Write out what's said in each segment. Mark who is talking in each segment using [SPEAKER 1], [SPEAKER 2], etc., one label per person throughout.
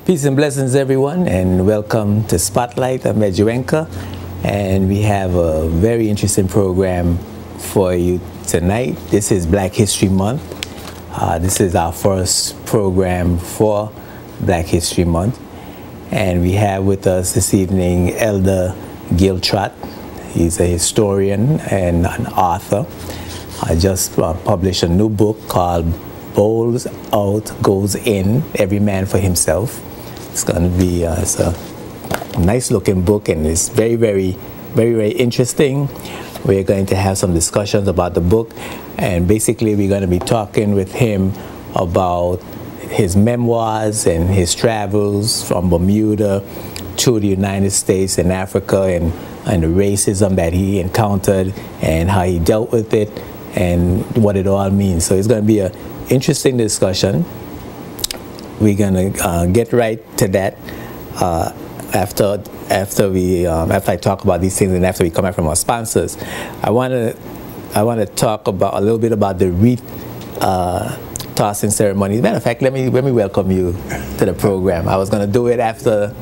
[SPEAKER 1] Peace and blessings, everyone, and welcome to Spotlight. I'm Edjuenka, and we have a very interesting program for you tonight. This is Black History Month. This is our first program for Black History Month, and we have with us this evening Elder Gill Trott. He's a historian and an author. I just published a new book called Bowls Out, Goes In, Every Man for Himself. It's going to be it's a nice looking book, and it's very interesting. We're going to have some discussions about the book, and basically we're going to be talking with him about his memoirs and his travels from Bermuda to the United States and Africa, and the racism that he encountered and how he dealt with it and what it all means. So it's going to be an interesting discussion. We're going to get right to that after I talk about these things, and after we come back from our sponsors. I want to talk about a little bit about the wreath tossing ceremony. As a matter of fact, let me welcome you to the program. I was going to do it after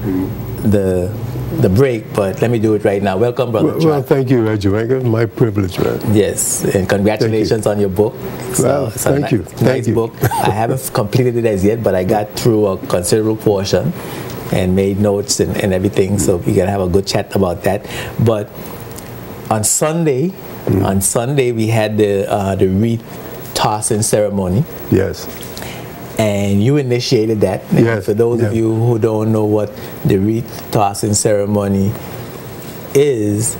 [SPEAKER 1] the break, but let me do it right now. Welcome, Brother Trott.
[SPEAKER 2] Well, thank you, Edjuenka. My privilege, man.
[SPEAKER 1] Yes, and congratulations on your book.
[SPEAKER 2] Well, thank you.
[SPEAKER 1] Nice book. I haven't completed it as yet, but I got through a considerable portion and made notes and everything, so we can have a good chat about that. But on Sunday, we had the wreath tossing ceremony.
[SPEAKER 2] Yes.
[SPEAKER 1] And you initiated that.
[SPEAKER 2] Yes.
[SPEAKER 1] For those of you who don't know what the wreath tossing ceremony is,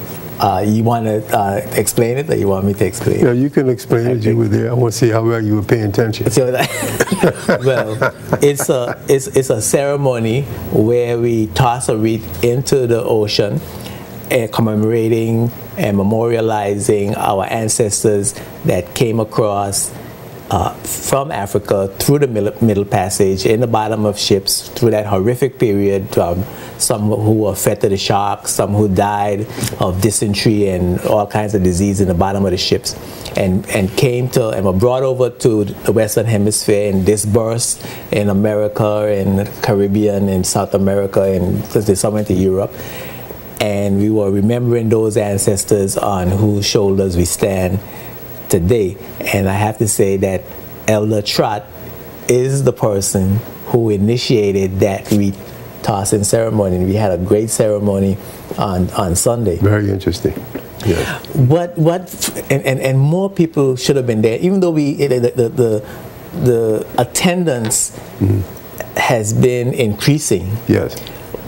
[SPEAKER 1] you want to explain it, or you want me to explain it?
[SPEAKER 2] Yeah, you can explain it. You were there. I want to see how well you were paying attention.
[SPEAKER 1] So well, it's a ceremony where we toss a wreath into the ocean, commemorating and memorializing our ancestors that came across from Africa through the Middle Passage in the bottom of ships through that horrific period. Some who were fed to the sharks, some who died of dysentery and all kinds of disease in the bottom of the ships, and were brought over to the Western Hemisphere and dispersed in America and the Caribbean and South America, and some went to Europe. And we were remembering those ancestors on whose shoulders we stand today. And I have to say that Elder Trott is the person who initiated that wreath tossing ceremony. We had a great ceremony on Sunday.
[SPEAKER 2] Very interesting. Yes.
[SPEAKER 1] And more people should have been there, even though the attendance has been increasing.
[SPEAKER 2] Yes.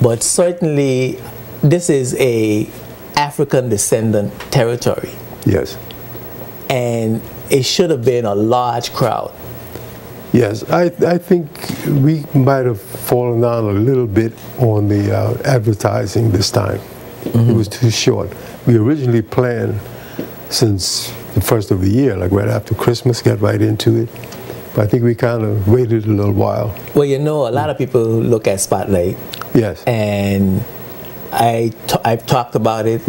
[SPEAKER 1] But certainly this is a African descendant territory.
[SPEAKER 2] Yes.
[SPEAKER 1] And it should have been a large crowd.
[SPEAKER 2] Yes, I think we might have fallen down a little bit on the advertising this time. It was too short. We originally planned since the first of the year, like right after Christmas, got right into it. But I think we kind of waited a little while.
[SPEAKER 1] Well, you know, a lot of people look at Spotlight.
[SPEAKER 2] Yes.
[SPEAKER 1] And I've talked about it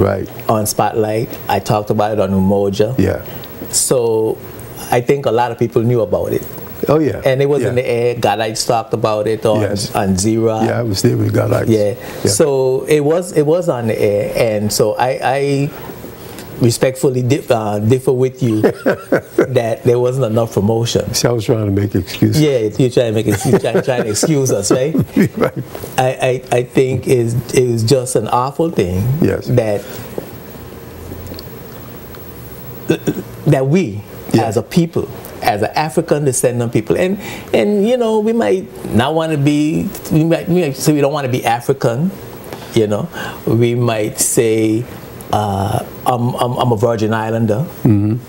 [SPEAKER 1] on Spotlight. I talked about it on Umoja.
[SPEAKER 2] Yeah. So
[SPEAKER 1] I think a lot of people knew about it.
[SPEAKER 2] Oh yeah.
[SPEAKER 1] And it was in the air. Gadites talked about it on Zira.
[SPEAKER 2] Yeah, I was there with Gadites.
[SPEAKER 1] Yeah. So it was on the air, and so I respectfully differ with you that there wasn't enough promotion.
[SPEAKER 2] See, I was trying to make excuses.
[SPEAKER 1] Yeah, you're trying to excuse us, right?
[SPEAKER 2] Right.
[SPEAKER 1] I think it was just an awful thing.
[SPEAKER 2] Yes.
[SPEAKER 1] That we, as a people, as an African descendant people, and you know, we might not want to be, we might say we don't want to be African, you know. We might say I'm a Virgin Islander. You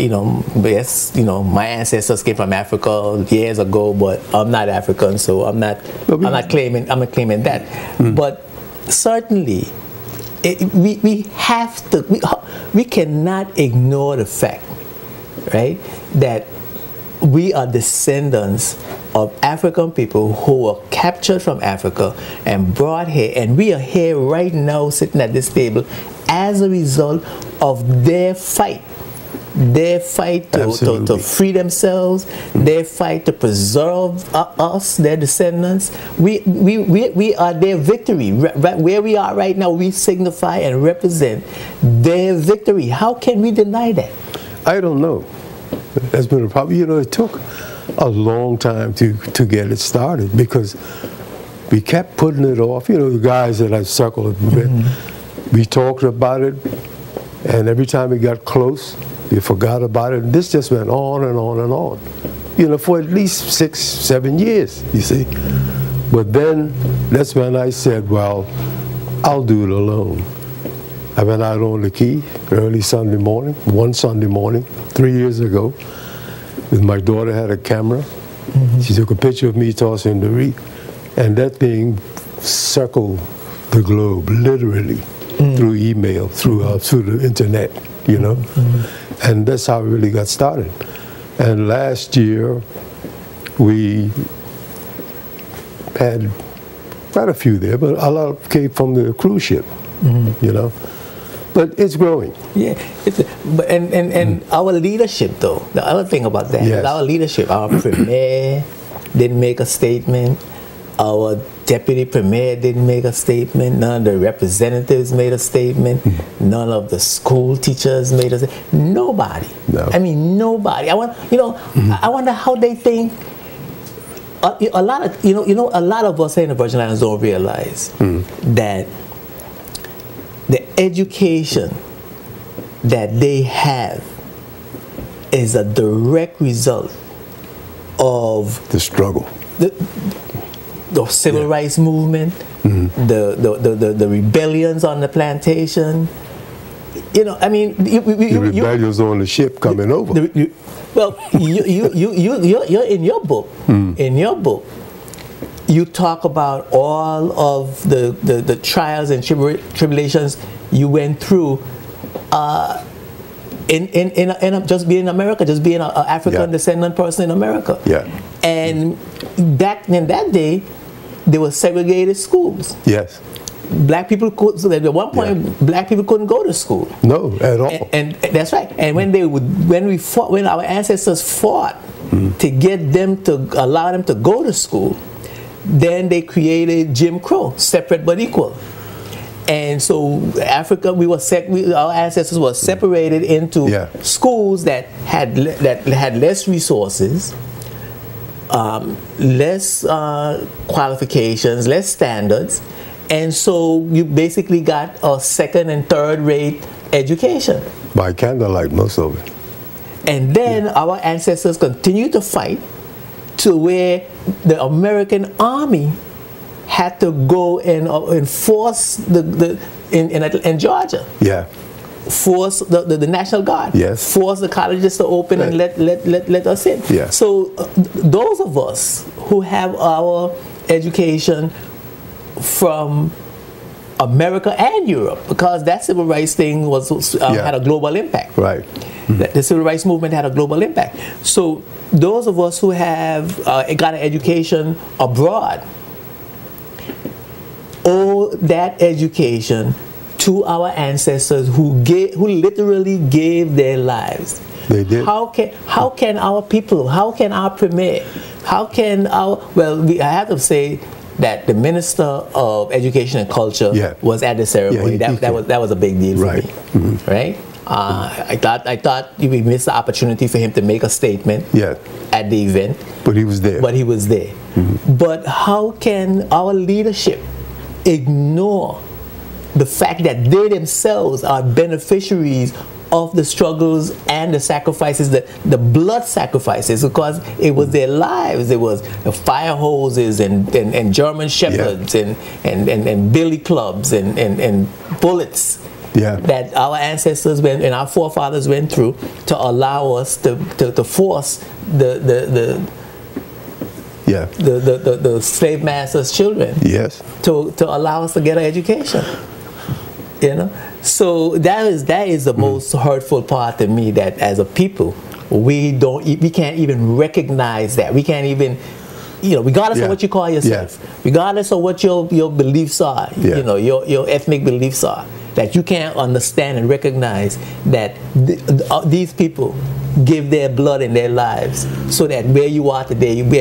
[SPEAKER 1] know, yes, you know, my ancestors came from Africa years ago, but I'm not African, so I'm not claiming that. But certainly, we cannot ignore the fact, right, that we are descendants of African people who were captured from Africa and brought here, and we are here right now sitting at this table as a result of their fight their fight to free themselves, their fight to preserve us, their descendants. We are their victory. Right where we are right now, we signify and represent their victory. How can we deny that? I
[SPEAKER 2] don't know. That's been a problem. You know, it took a long time to get it started because we kept putting it off. You know, the guys that I circled with, we talked about it, and every time it got close, we forgot about it. And this just went on and on and on, you know, for at least 6, 7 years, you see. But then that's when I said, well, I'll do it alone. I went out on the key early Sunday morning, one Sunday morning, 3 years ago. My daughter had a camera. She took a picture of me tossing the wreath, and that thing circled the globe, literally, through email, through the internet, you know. And that's how it really got started. And last year, we had quite a few there, but a lot came from the cruise ship, you know. But it's growing.
[SPEAKER 1] Yeah, and our leadership, though, the other thing about that, is our leadership, our premier didn't make a statement, our deputy premier didn't make a statement, none of the representatives made a statement, none of the school teachers made a statement, nobody. No. I mean, nobody. I wonder how they think. A lot of us in the Virgin Islands don't realize that the education that they have is a direct result of
[SPEAKER 2] the struggle,
[SPEAKER 1] the civil rights movement, the rebellions on the plantation. You know, I mean,
[SPEAKER 2] the rebellions on the ship coming over.
[SPEAKER 1] Well, you're in your book. In your book, you talk about all of the trials and tribulations you went through in just being in America, just being an African descendant person in America.
[SPEAKER 2] Yeah.
[SPEAKER 1] And back in that day, there were segregated schools.
[SPEAKER 2] Yes.
[SPEAKER 1] Black people could. So at one point, black people couldn't go to school.
[SPEAKER 2] No, at all.
[SPEAKER 1] And that's right. And when our ancestors fought to get them to allow them to go to school, then they created Jim Crow, separate but equal. And so Africa, our ancestors were separated into schools that had less resources, less qualifications, less standards, and so you basically got a second and third rate education.
[SPEAKER 2] By candlelight, most of it.
[SPEAKER 1] And then our ancestors continued to fight to where the American army had to go and enforce in Georgia.
[SPEAKER 2] Yeah.
[SPEAKER 1] Force the National Guard.
[SPEAKER 2] Yes.
[SPEAKER 1] Force the colleges to open and let us in.
[SPEAKER 2] Yeah.
[SPEAKER 1] So those of us who have our education from America and Europe, because that civil rights thing had a global impact.
[SPEAKER 2] Right.
[SPEAKER 1] The civil rights movement had a global impact. So those of us who have got an education abroad owe that education to our ancestors who literally gave their lives.
[SPEAKER 2] They did.
[SPEAKER 1] How can our people, how can our premier, how can our, I have to say that the Minister of Education and Culture was at the ceremony. That was a big deal for me. Right? I thought we missed the opportunity for him to make a statement at the event.
[SPEAKER 2] But he was there.
[SPEAKER 1] But how can our leadership ignore the fact that they themselves are beneficiaries of the struggles and the sacrifices, the blood sacrifices, because it was their lives. It was fire hoses and German shepherds and billy clubs and bullets that our ancestors and our forefathers went through to allow us to force the slave masters' children to allow us to get an education. You know, so that is the most hurtful part to me, that as a people we can't even recognize that. We can't even, regardless of what you call yourself, regardless of what your beliefs are, your ethnic beliefs are, that you can't understand and recognize that these people give their blood and their lives so that where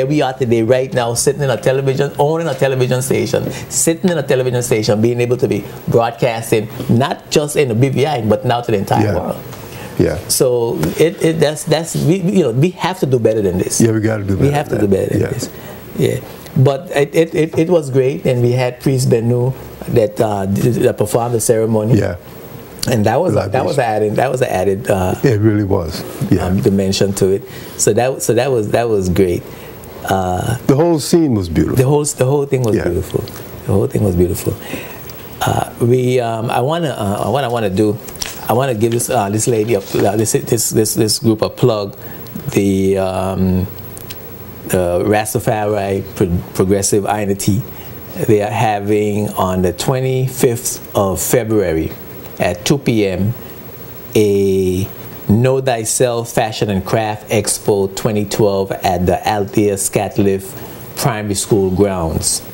[SPEAKER 1] we are today right now, sitting in a television, owning a television station, sitting in a television station, being able to be broadcasting not just in the BVI but now to the entire world.
[SPEAKER 2] Yeah.
[SPEAKER 1] So we have to do better than this.
[SPEAKER 2] Yeah, we got to do better.
[SPEAKER 1] We have to do better than this. Yeah. But it was great, and we had Priest Benu that performed the ceremony.
[SPEAKER 2] Yeah.
[SPEAKER 1] And that was an added
[SPEAKER 2] it really was. Yeah.
[SPEAKER 1] Dimension to it. So that was great.
[SPEAKER 2] The whole scene was beautiful.
[SPEAKER 1] The whole thing was beautiful. The whole thing was beautiful. I want to give this lady this group a plug. The Rastafari Progressive Unity. They are having on the 25th of February at 2 p.m. a Know Thyself Fashion and Craft Expo 2012 at the Althea Scatliff Primary School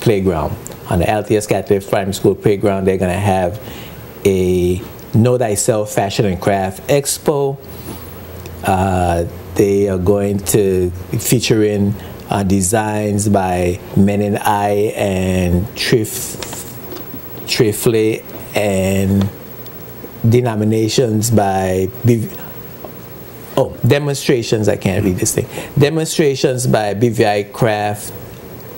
[SPEAKER 1] playground. On the Althea Scatliff Primary School playground, they're going to have a Know Thyself Fashion and Craft Expo. They are going to be featuring designs by Men and I and Trifle and denominations by demonstrations. I can't read this thing. Demonstrations by BVI Craft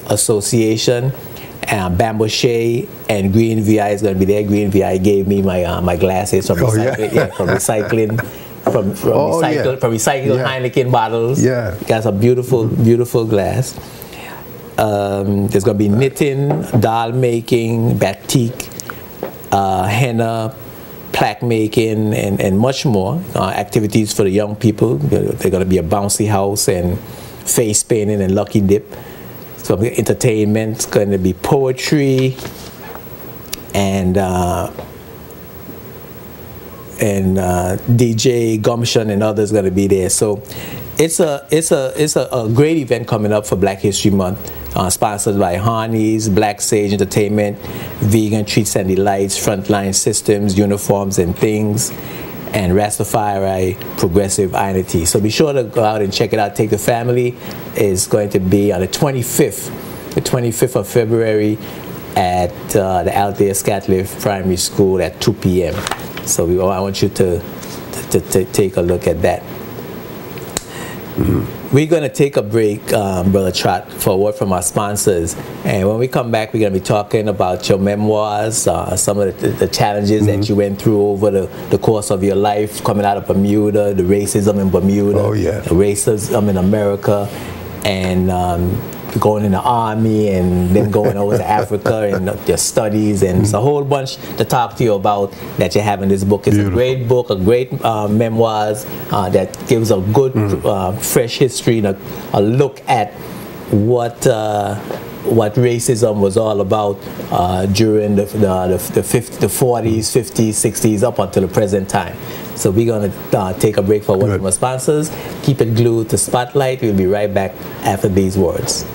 [SPEAKER 1] Association, Bambouche, and Green VI is going to be there. Green VI gave me my glasses from recycling. From recycling. From recycled Heineken bottles.
[SPEAKER 2] Yeah.
[SPEAKER 1] Got a beautiful glass. There's going to be knitting, doll making, batik, henna, plaque making, and much more activities for the young people. They're going to be a bouncy house and face painting and lucky dip. So entertainment. It's going to be poetry and DJ Gumption and others going to be there. So it's a great event coming up for Black History Month, sponsored by Harney's, Black Sage Entertainment, Vegan Treats and Delights, Frontline Systems, Uniforms and Things, and Rastafari Progressive Unity. So be sure to go out and check it out. Take the family. It's going to be on the 25th of February at the Althea Scatliff Primary School at 2 p.m. So I want you to take a look at that. Mm-hmm. We're going to take a break, Brother Trott, for a word from our sponsors. And when we come back, we're going to be talking about your memoirs, some of the challenges that you went through over the course of your life, coming out of Bermuda, the racism in Bermuda, the racism in America, and going in the army, and then going over to Africa and your studies, and it's a whole bunch to talk to you about that you have in this book. It's a great book, a great memoirs that gives a good fresh history and a look at what racism was all about during the 40s, 50s, 60s, up until the present time. So we're going to take a break for one of our sponsors. Keep it glued to Spotlight. We'll be right back after these words.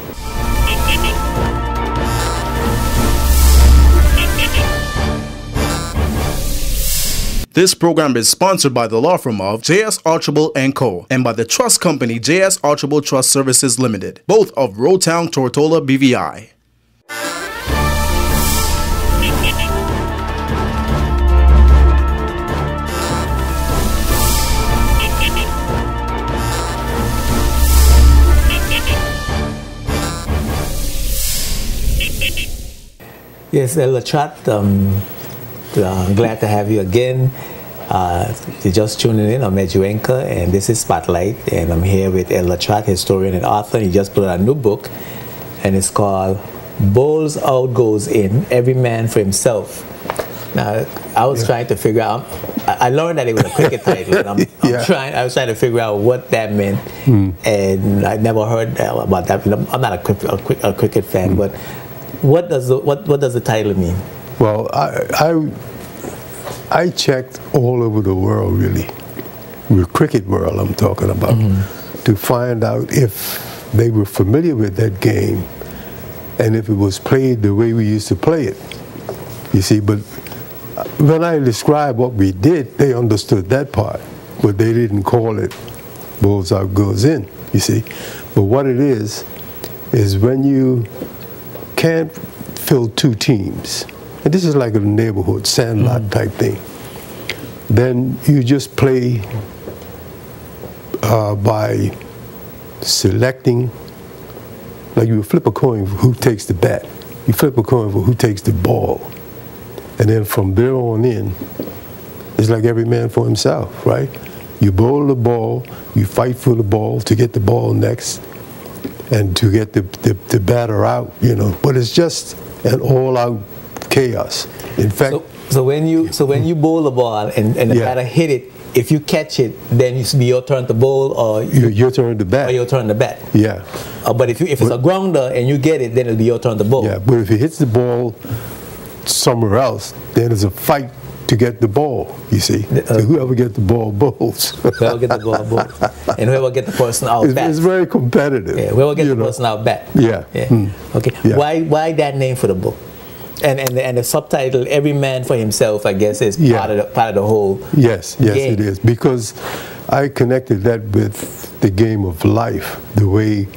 [SPEAKER 3] This program is sponsored by the law firm of J.S. Archibald & Co. and by the trust company J.S. Archibald Trust Services Limited, both of Roadtown, Tortola, BVI.
[SPEAKER 1] Yes, Elder Trott, I'm glad to have you again. You're just tuning in. I'm Mejuenka, and this is Spotlight, and I'm here with Elder Trott, historian and author. He just put out a new book, and it's called Bowls Out Goes In, Every Man for Himself. Now, I was trying to figure out, I learned that it was a cricket title, and I was trying to figure out what that meant, and I never heard about that. I'm not a cricket fan, but what does the title mean?
[SPEAKER 2] Well, I checked all over the world, really, the cricket world I'm talking about, to find out if they were familiar with that game and if it was played the way we used to play it. You see, but when I described what we did, they understood that part, but they didn't call it Bulls Out, Girls In, you see. But what it is when you can't fill two teams, and this is like a neighborhood sandlot type thing, then you just play by selecting, like you flip a coin for who takes the bat. You flip a coin for who takes the ball. And then from there on in, it's like every man for himself, right? You bowl the ball, you fight for the ball to get the ball next, and to get the batter out, you know. But it's just an all-out chaos. In fact,
[SPEAKER 1] so when you bowl the ball and the batter hit it, if you catch it, then it's your turn to bowl, or
[SPEAKER 2] your turn to bat.
[SPEAKER 1] Or your turn to bat.
[SPEAKER 2] Yeah.
[SPEAKER 1] But if it's a grounder and you get it, then it'll be your turn to bowl.
[SPEAKER 2] Yeah. But if he hits the ball somewhere else, then there's a fight to get the ball. You see, so whoever gets the ball bowls.
[SPEAKER 1] Whoever get the ball bowls, and whoever get the person out bat.
[SPEAKER 2] It's very competitive.
[SPEAKER 1] Yeah. Whoever get the person out bat.
[SPEAKER 2] Yeah.
[SPEAKER 1] Yeah. Okay.
[SPEAKER 2] Yeah.
[SPEAKER 1] Why that name for the book? And the subtitle, Every Man for Himself, I guess, is part of the whole
[SPEAKER 2] Yes,
[SPEAKER 1] game.
[SPEAKER 2] It is. Because I connected that with the game of life, the way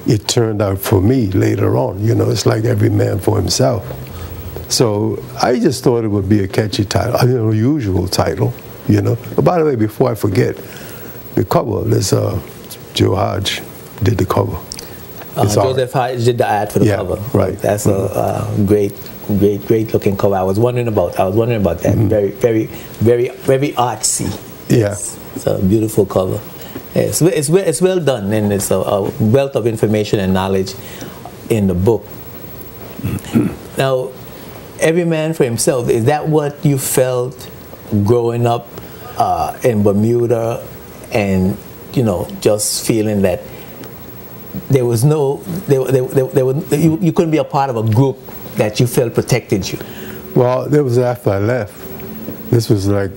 [SPEAKER 2] it turned out for me later on. You know, it's like every man for himself. So I just thought it would be a catchy title, an unusual title, you know. But by the way, before I forget, the cover, there's Joe Hodge did the cover.
[SPEAKER 1] Joseph Hodge did the ad for the cover.
[SPEAKER 2] Right.
[SPEAKER 1] That's a great looking cover. I was wondering about that. Very artsy.
[SPEAKER 2] Yeah.
[SPEAKER 1] It's a beautiful cover. It's well done, and it's a wealth of information and knowledge in the book. Now, Every Man for Himself, is that what you felt growing up in Bermuda, and just feeling that there was no, you couldn't be a part of a group that you felt protected you?
[SPEAKER 2] Well, that was after I left. This was like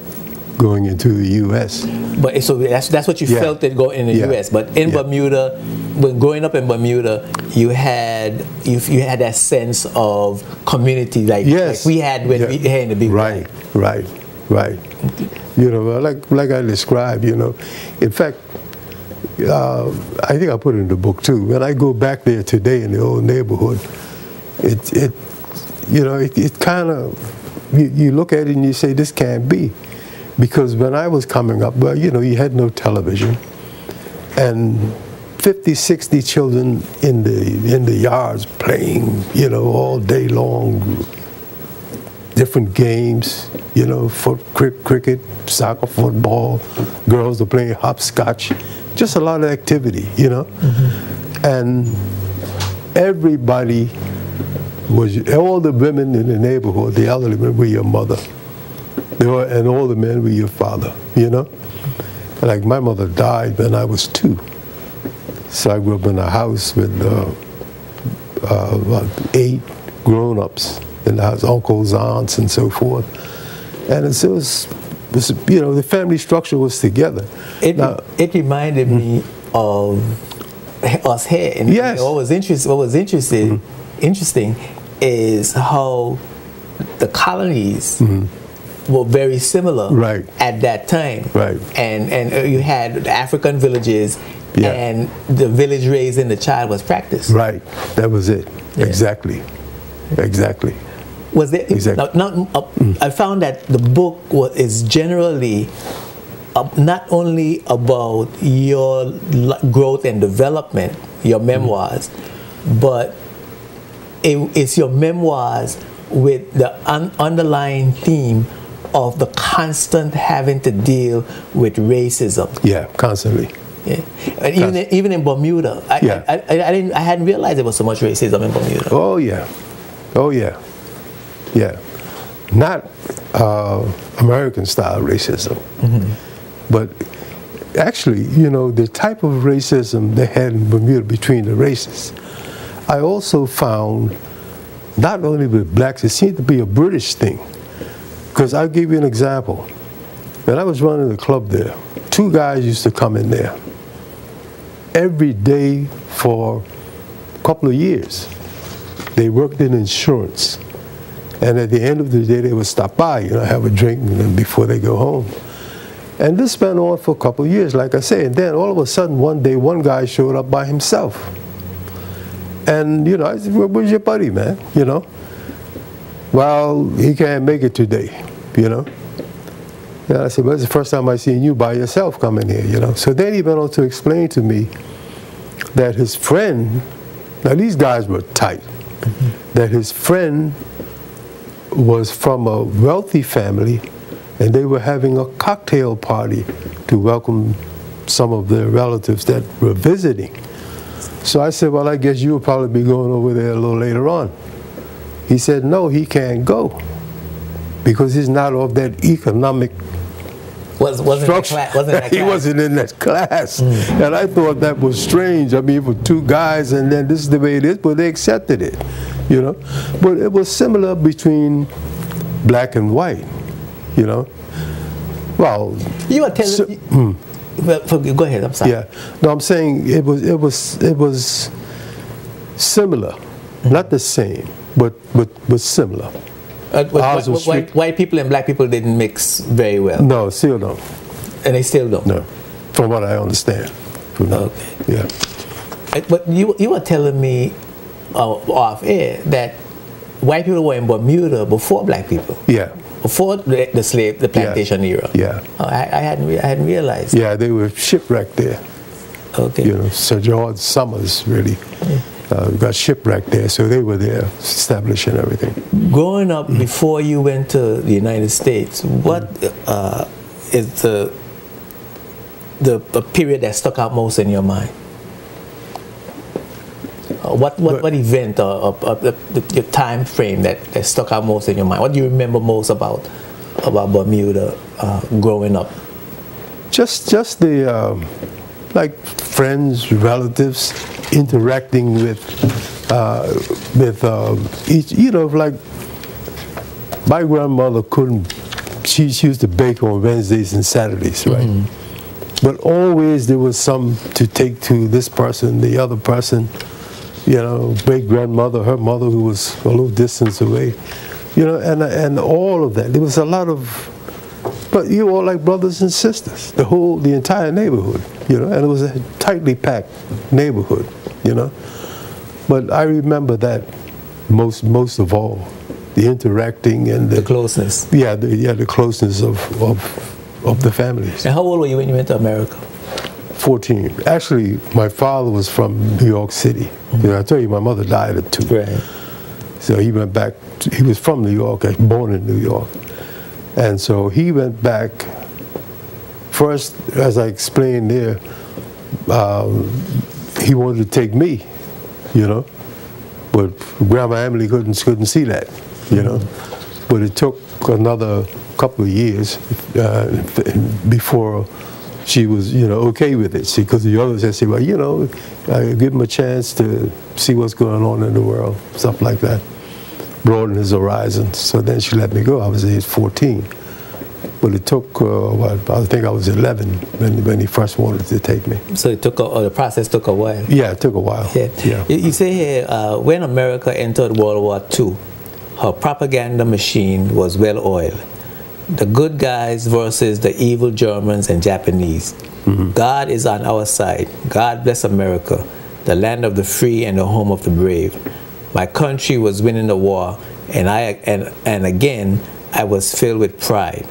[SPEAKER 2] going into the U.S.
[SPEAKER 1] But so that's what you felt that going in the U.S. But in Bermuda, when growing up in Bermuda, you had that sense of community, like we had when we had in the big
[SPEAKER 2] right. You know, like I described. You know, in fact, I think I put it in the book too. When I go back there today in the old neighborhood, it kind of, you look at it and you say, this can't be. Because when I was coming up, well, you had no television, and 50, 60 children in the yards playing, all day long, different games, cricket, soccer, football, girls are playing hopscotch, just a lot of activity, And everybody all the women in the neighborhood, the elderly women, were your mother. And all the men were your father, Like my mother died when I was 2. So I grew up in a house with about 8 grown-ups in the house, uncles, aunts, and so forth. And it was the family structure was together.
[SPEAKER 1] It reminded me of us here. And
[SPEAKER 2] yes.
[SPEAKER 1] What was interesting is how the colonies were very similar at that time.
[SPEAKER 2] Right.
[SPEAKER 1] And you had African villages, and the village raising the child was practiced.
[SPEAKER 2] Right. That was it. Yeah. Exactly.
[SPEAKER 1] Was there?
[SPEAKER 2] Exactly.
[SPEAKER 1] I found that the book is generally not only about your growth and development, your memoirs, but it's your memoirs with the underlying theme of the constant having to deal with racism.
[SPEAKER 2] Yeah, constantly.
[SPEAKER 1] Yeah, and even in Bermuda, I hadn't realized there was so much racism in Bermuda.
[SPEAKER 2] Oh yeah. Not American style racism, but actually, the type of racism they had in Bermuda between the races. I also found not only with blacks, it seemed to be a British thing. Because I'll give you an example. When I was running the club there, 2 guys used to come in there every day for a couple of years. They worked in insurance. And at the end of the day, they would stop by, you know, have a drink before they go home. And this went on for a couple of years, like I say. And then all of a sudden, one day, one guy showed up by himself. And, you know, I said, where's your buddy, man? You know? Well, he can't make it today, you know? And I said, well, it's the first time I've seen you by yourself coming here, you know? So then he went on to explain to me that his friend, now these guys were tight, that his friend was from a wealthy family, and they were having a cocktail party to welcome some of their relatives that were visiting. So I said, well, I guess you'll probably be going over there a little later on. He said, no, he can't go because he's not of that economic structure. He wasn't in that class. And I thought that was strange. I mean, for two guys, and then this is the way it is, but they accepted it, you know. But it was similar between black and white, you know. Well,
[SPEAKER 1] you were telling go ahead. I'm sorry.
[SPEAKER 2] Yeah, no, I'm saying it was similar, not the same, but similar.
[SPEAKER 1] White people and black people didn't mix very well.
[SPEAKER 2] No, still don't.
[SPEAKER 1] And they still don't.
[SPEAKER 2] No, from what I understand.
[SPEAKER 1] Okay.
[SPEAKER 2] Yeah. But
[SPEAKER 1] you were telling me off air that white people were in Bermuda before black people.
[SPEAKER 2] Yeah.
[SPEAKER 1] Before the plantation era.
[SPEAKER 2] Yeah.
[SPEAKER 1] Oh, I hadn't realized.
[SPEAKER 2] Yeah, they were shipwrecked there.
[SPEAKER 1] Okay.
[SPEAKER 2] You know, Sir George Summers really got shipwrecked there, so they were there establishing everything.
[SPEAKER 1] Growing up before you went to the United States, what is the period that stuck out most in your mind? What event or your time frame that stuck out most in your mind? What do you remember most about Bermuda growing up?
[SPEAKER 2] Just the like friends, relatives, interacting with each. You know, like my grandmother couldn't. She used to bake on Wednesdays and Saturdays, right? But always there was some to take to this person, the other person. You know, great grandmother, her mother, who was a little distance away, you know, and all of that. There was a lot of, but you were all like brothers and sisters, the entire neighborhood, you know, and it was a tightly packed neighborhood, you know. But I remember that most of all, the interacting and the
[SPEAKER 1] closeness.
[SPEAKER 2] Yeah, the closeness of the families.
[SPEAKER 1] And how old were you when you went to America?
[SPEAKER 2] 14. Actually, my father was from New York City. You know, I tell you, my mother died at 2.
[SPEAKER 1] Right.
[SPEAKER 2] So he went back. He was from New York, born in New York, and so he went back. First, as I explained there, he wanted to take me, you know, but Grandma Emily couldn't see that, you know. But it took another couple of years before she was, you know, okay with it. Because the others had said, well, you know, give him a chance to see what's going on in the world, stuff like that. Broaden his horizons. So then she let me go. I was age 14. But it took, I think I was 11 when he first wanted to take me.
[SPEAKER 1] So it took, the process took a while.
[SPEAKER 2] Yeah, it took a while.
[SPEAKER 1] Yeah. You say here, when America entered World War II, her propaganda machine was well oiled. The good guys versus the evil Germans and Japanese. God is on our side. God bless America, the land of the free and the home of the brave. My country was winning the war, and again, I was filled with pride.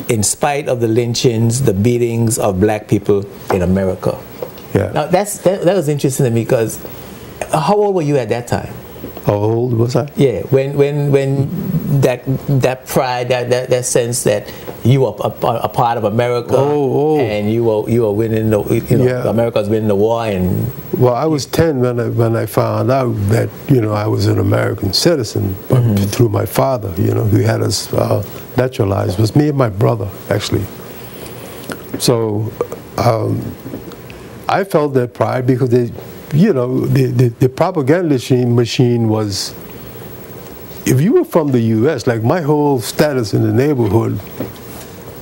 [SPEAKER 1] In spite of the lynchings, the beatings of black people in America.
[SPEAKER 2] Yeah.
[SPEAKER 1] Now that was interesting to me because how old were you at that time?
[SPEAKER 2] How old was I?
[SPEAKER 1] Yeah, when that pride, that sense that you were a part of America, and you were winning the, America was winning the war, and
[SPEAKER 2] well, I was 10 when I found out that I was an American citizen, but through my father, who had us naturalized. It was me and my brother actually. So I felt that pride because the propaganda machine was, if you were from the U.S., like my whole status in the neighborhood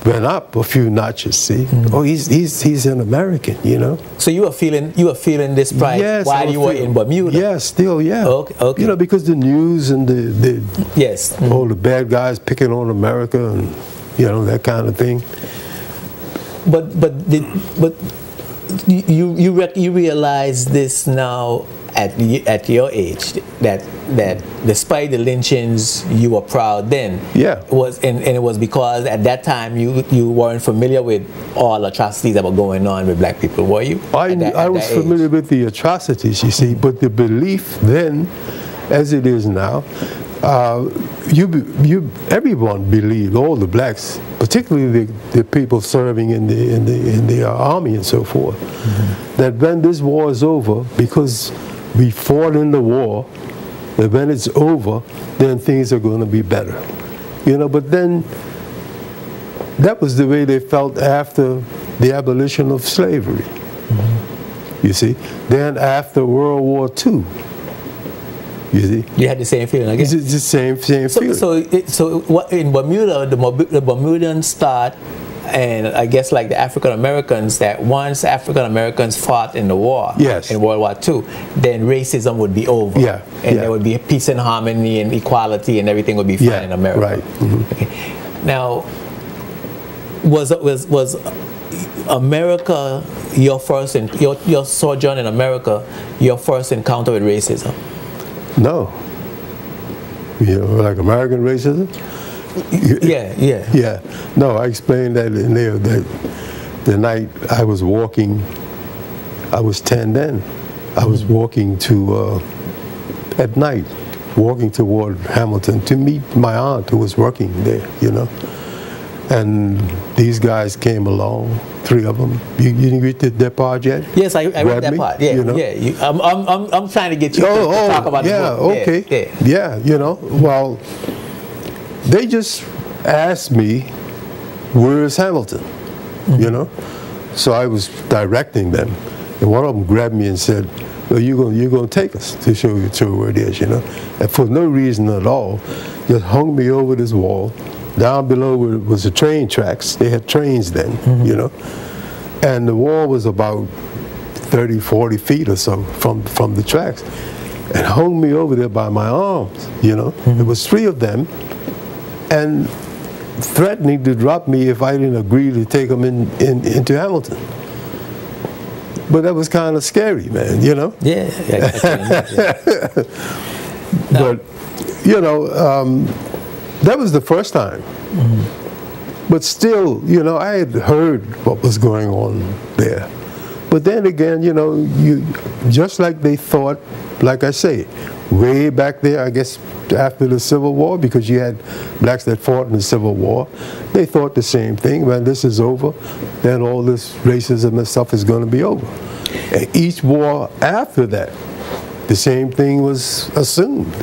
[SPEAKER 2] went up a few notches. See, oh, he's an American, you know.
[SPEAKER 1] So you were feeling this pride,
[SPEAKER 2] yes,
[SPEAKER 1] while you were in Bermuda.
[SPEAKER 2] Yeah, still, yeah.
[SPEAKER 1] Okay.
[SPEAKER 2] You know, because the news and the
[SPEAKER 1] yes,
[SPEAKER 2] all the bad guys picking on America and you know that kind of thing.
[SPEAKER 1] But you realize this now at your age that despite the lynchings you were proud then.
[SPEAKER 2] Yeah.
[SPEAKER 1] And it was because at that time you weren't familiar with all atrocities that were going on with black people, were you?
[SPEAKER 2] I was familiar with the atrocities, you see, but the belief then, as it is now, everyone believed, all the blacks, particularly the people serving in the army and so forth, that when this war is over, because we fought in the war, that when it's over, then things are going to be better. You know, but then that was the way they felt after the abolition of slavery. You see, then after World War II. You see?
[SPEAKER 1] You had the same feeling again?
[SPEAKER 2] It's the same feeling.
[SPEAKER 1] So what, in Bermuda, the Bermudans thought, and I guess like the African Americans, that once African Americans fought in the war,
[SPEAKER 2] yes,
[SPEAKER 1] in World War II, then racism would be over.
[SPEAKER 2] Yeah.
[SPEAKER 1] And there would be peace and harmony and equality and everything would be fine in America.
[SPEAKER 2] Right.
[SPEAKER 1] Okay. Now, was America your first, your sojourn in America, your first encounter with racism?
[SPEAKER 2] No. You know, like American racism?
[SPEAKER 1] Yeah.
[SPEAKER 2] No, I explained that in there, that the night I was walking, I was 10 then. I was walking to, at night, walking toward Hamilton to meet my aunt who was working there, you know. And these guys came along, 3 of them. You didn't read that part yet?
[SPEAKER 1] Yes, I read that part. Yeah,
[SPEAKER 2] you know?
[SPEAKER 1] I'm trying to get you to talk about the book.
[SPEAKER 2] Okay. Yeah, you know. Well, they just asked me, "Where is Hamilton?" You know. So I was directing them, and one of them grabbed me and said, "Well, you're gonna take us to show you where it is," you know. And for no reason at all, just hung me over this wall. Down below was the train tracks. They had trains then, you know. And the wall was about 30, 40 feet or so from the tracks. And hung me over there by my arms, you know. There was 3 of them, and threatening to drop me if I didn't agree to take them into Hamilton. But that was kind of scary, man, you know.
[SPEAKER 1] Yeah.
[SPEAKER 2] But, you know, that was the first time. But still, you know, I had heard what was going on there. But then again, you know, just like they thought, like I say, way back there, I guess after the Civil War, because you had blacks that fought in the Civil War, they thought the same thing. When this is over, then all this racism and stuff is going to be over. And each war after that, the same thing was assumed.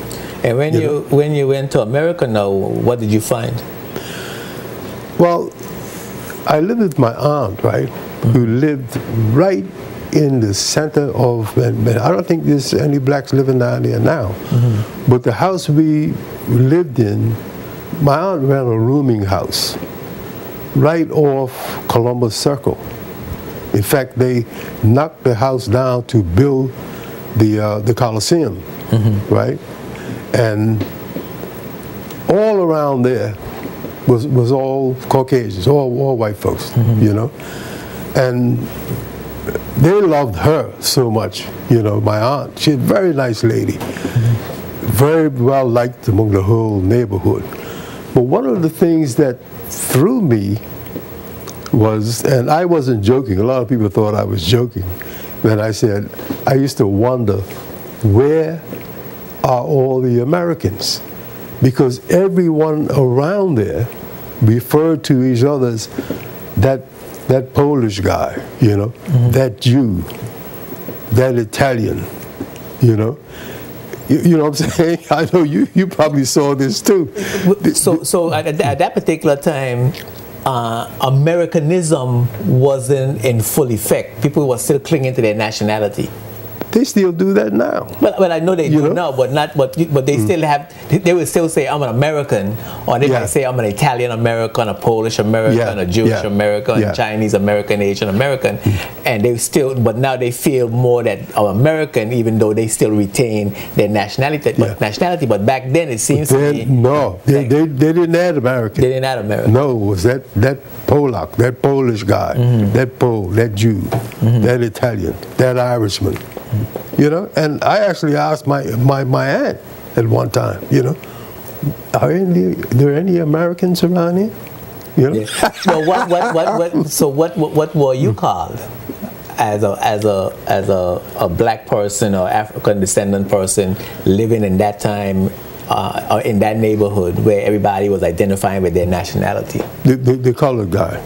[SPEAKER 1] And when you went to America now, what did you find?
[SPEAKER 2] Well, I lived with my aunt, right, who lived right in the center of, and I don't think there's any blacks living down there now, but the house we lived in, my aunt ran a rooming house right off Columbus Circle. In fact, they knocked the house down to build the Coliseum, right? And all around there was all Caucasians, all white folks, you know. And they loved her so much, you know, my aunt. She's a very nice lady, very well liked among the whole neighborhood. But one of the things that threw me was, and I wasn't joking, a lot of people thought I was joking, when I said, I used to wonder, where are all the Americans? Because everyone around there referred to each other as that Polish guy, you know, that Jew, that Italian, you know. You know what I'm saying? I know you probably saw this too.
[SPEAKER 1] So at that particular time, Americanism wasn't in full effect. People were still clinging to their nationality.
[SPEAKER 2] They still do that now.
[SPEAKER 1] Well, I know they do now, but they still have. They will still say I'm an American, or they might say I'm an Italian American, a Polish American, a Jewish American, a Chinese American, Asian American, and they still. But now they feel more that I'm American, even though they still retain their nationality. But back then it seems to me
[SPEAKER 2] they didn't add American.
[SPEAKER 1] They didn't add American.
[SPEAKER 2] No, it was that Polak, that Polish guy, that Pole, that Jew, that Italian, that Irishman. You know, and I actually asked my aunt at one time, you know, are there any Americans around here? You know?
[SPEAKER 1] Well, so what were you called as a black person or African descendant person living in that time or in that neighborhood where everybody was identifying with their nationality?
[SPEAKER 2] The colored guy.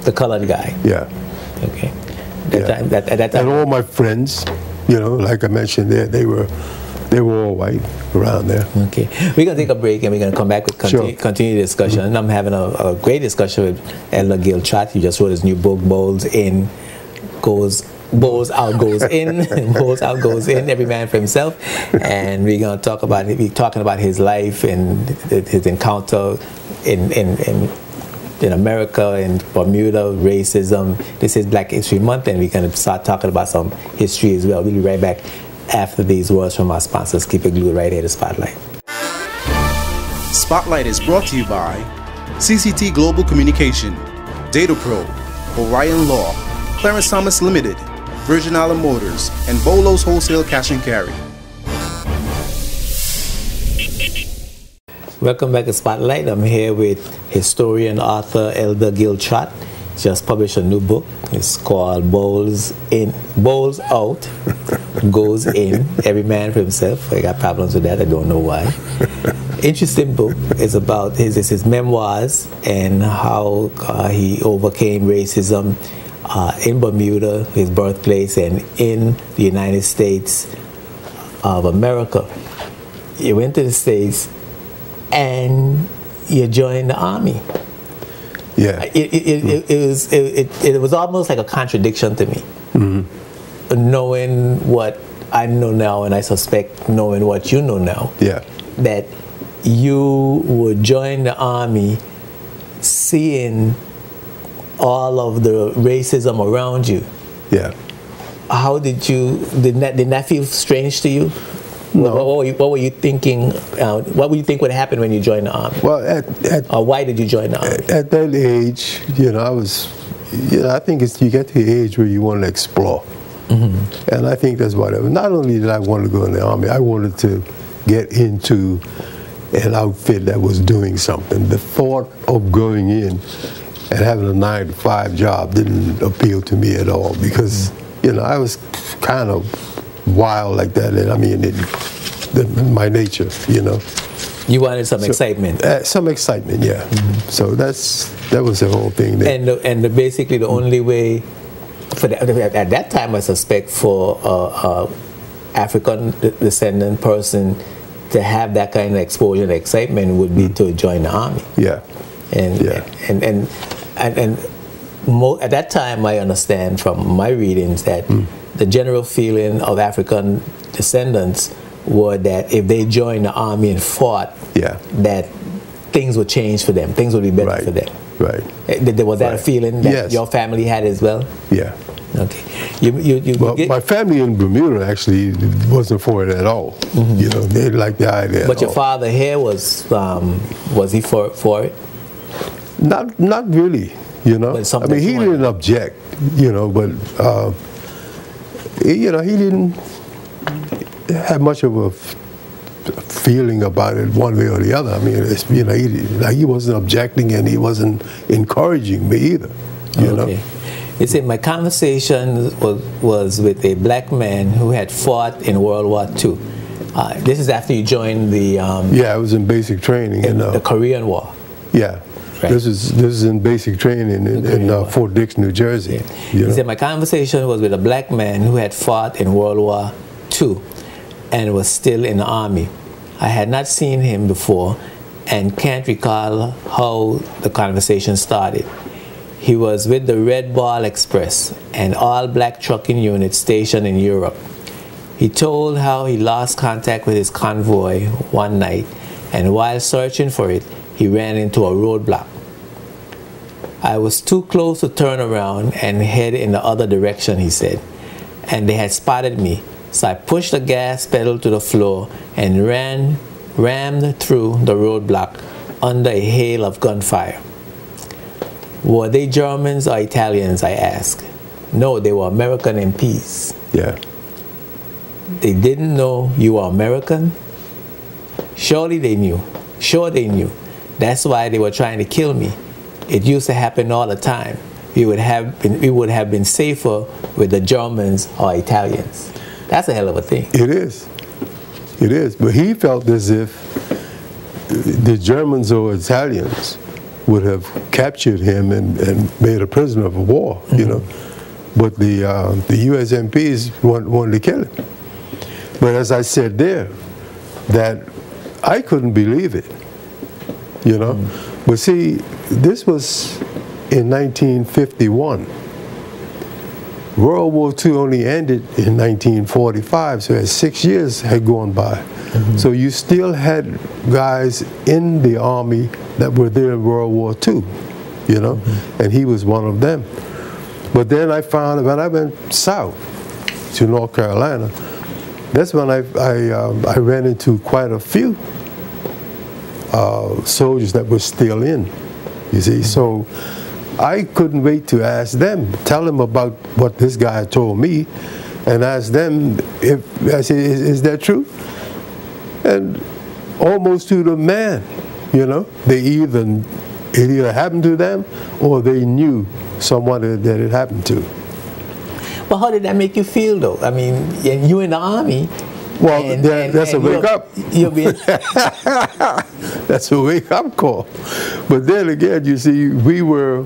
[SPEAKER 1] The colored guy.
[SPEAKER 2] Yeah.
[SPEAKER 1] Okay. At that time.
[SPEAKER 2] And all my friends, you know, like I mentioned, they were all white around there.
[SPEAKER 1] Okay, we're gonna take a break and we're gonna come back with continue the discussion. And I'm having a great discussion with Elder Gill Trott. He just wrote his new book, Bowls Out Goes In, Bowls Out Goes In, Every Man for Himself. And we're gonna talk about talking about his life and his encounter in America and Bermuda, racism. This is Black History Month, and we're going to start talking about some history as well. We'll be right back after these words from our sponsors. Keep it glued right here to Spotlight.
[SPEAKER 3] Spotlight is brought to you by CCT Global Communication, Data Pro, Orion Law, Clarence Thomas Limited, Virgin Island Motors, and Bolo's Wholesale Cash and Carry.
[SPEAKER 1] Welcome back to Spotlight. I'm here with historian, author, Elder Gill Trott. Just published a new book. It's called Bowls Out Goes In, Every Man for Himself. I got problems with that. I don't know why. Interesting book. It's about his memoirs and how he overcame racism in Bermuda, his birthplace, and in the United States of America. He went to the States and you joined the Army.
[SPEAKER 2] Yeah.
[SPEAKER 1] It was almost like a contradiction to me. Knowing what I know now, and I suspect knowing what you know now.
[SPEAKER 2] Yeah.
[SPEAKER 1] That you would join the Army seeing all of the racism around you.
[SPEAKER 2] Yeah.
[SPEAKER 1] How did that feel strange to you?
[SPEAKER 2] No.
[SPEAKER 1] What were you thinking? What would you think would happen when you joined the Army?
[SPEAKER 2] Well,
[SPEAKER 1] or why did you join the Army?
[SPEAKER 2] At that age, I think you get to the age where you want to explore. And I think that's what not only did I want to go in the Army, I wanted to get into an outfit that was doing something. The thought of going in and having a 9-to-5 job didn't appeal to me at all because, I was kind of wild like that, and I mean, in my nature,
[SPEAKER 1] You wanted some excitement.
[SPEAKER 2] Some excitement, yeah. So that was the whole thing there.
[SPEAKER 1] And basically the only way for at that time, I suspect, for African descendant person to have that kind of exposure and excitement would be to join the Army.
[SPEAKER 2] Yeah.
[SPEAKER 1] And at that time, I understand from my readings that the general feeling of African descendants were that if they joined the Army and fought, that things would change for them. Things would be better for them.
[SPEAKER 2] Right.
[SPEAKER 1] Was that a feeling that your family had as well?
[SPEAKER 2] Yeah.
[SPEAKER 1] Okay.
[SPEAKER 2] Well, my family in Bermuda actually wasn't for it at all. They didn't like the idea.
[SPEAKER 1] But your father here was he for it?
[SPEAKER 2] Not really. I mean, he didn't object. But he didn't have much of a feeling about it one way or the other. I mean, he wasn't objecting and he wasn't encouraging me either.
[SPEAKER 1] Okay. You see, my conversation was with a black man who had fought in World War II. This is after you joined the...
[SPEAKER 2] I was in basic training.
[SPEAKER 1] In the Korean War.
[SPEAKER 2] Yeah. Right. This is in basic training in Fort Dix, New Jersey.
[SPEAKER 1] He said, my conversation was with a black man who had fought in World War II and was still in the Army. I had not seen him before and can't recall how the conversation started. He was with the Red Ball Express, an all-black trucking unit stationed in Europe. He told how he lost contact with his convoy one night, and while searching for it, he ran into a roadblock. I was too close to turn around and head in the other direction, he said, and they had spotted me, so I pushed the gas pedal to the floor and rammed through the roadblock under a hail of gunfire. Were they Germans or Italians, I asked. No, they were American MPs.
[SPEAKER 2] Yeah.
[SPEAKER 1] They didn't know you were American? Surely they knew. Sure they knew. That's why they were trying to kill me. It used to happen all the time. We would have been safer with the Germans or Italians. That's a hell of a thing.
[SPEAKER 2] It is. It is. But he felt as if the Germans or Italians would have captured him and made a prisoner of war, you know. But the U.S. MPs wanted to kill him. But as I said there, that I couldn't believe it, you know. But see, this was in 1951. World War II only ended in 1945, so 6 years had gone by. So you still had guys in the Army that were there in World War II, you know, and he was one of them. But then I found, when I went south to North Carolina, that's when I ran into quite a few soldiers that were still in, you see. So I couldn't wait to ask them, tell them about what this guy told me, and ask them if, I said, is that true? And almost to the man, you know, it either happened to them or they knew someone that it happened to.
[SPEAKER 1] Well, how did that make you feel, though? I mean, you in the Army.
[SPEAKER 2] Well, that's a wake up. That's a wake up call. But then again, you see, we were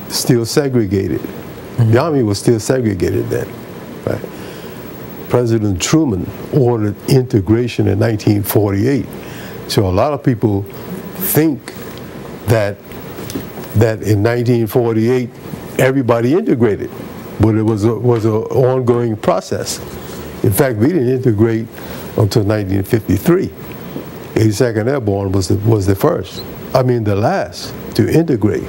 [SPEAKER 2] still segregated. The Army was still segregated then, right? President Truman ordered integration in 1948. So a lot of people think that in 1948 everybody integrated, but it was an ongoing process. In fact, we didn't integrate until 1953. 82nd Airborne was the first, I mean the last, to integrate.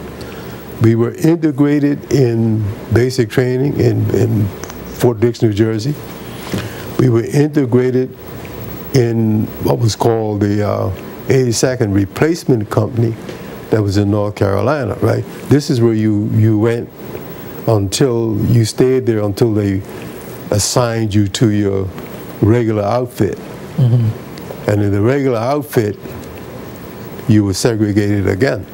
[SPEAKER 2] We were integrated in basic training in Fort Dix, New Jersey. We were integrated in what was called the 82nd Replacement Company that was in North Carolina, right? This is where you went until you stayed there until they assigned you to your regular outfit. And in the regular outfit, you were segregated again.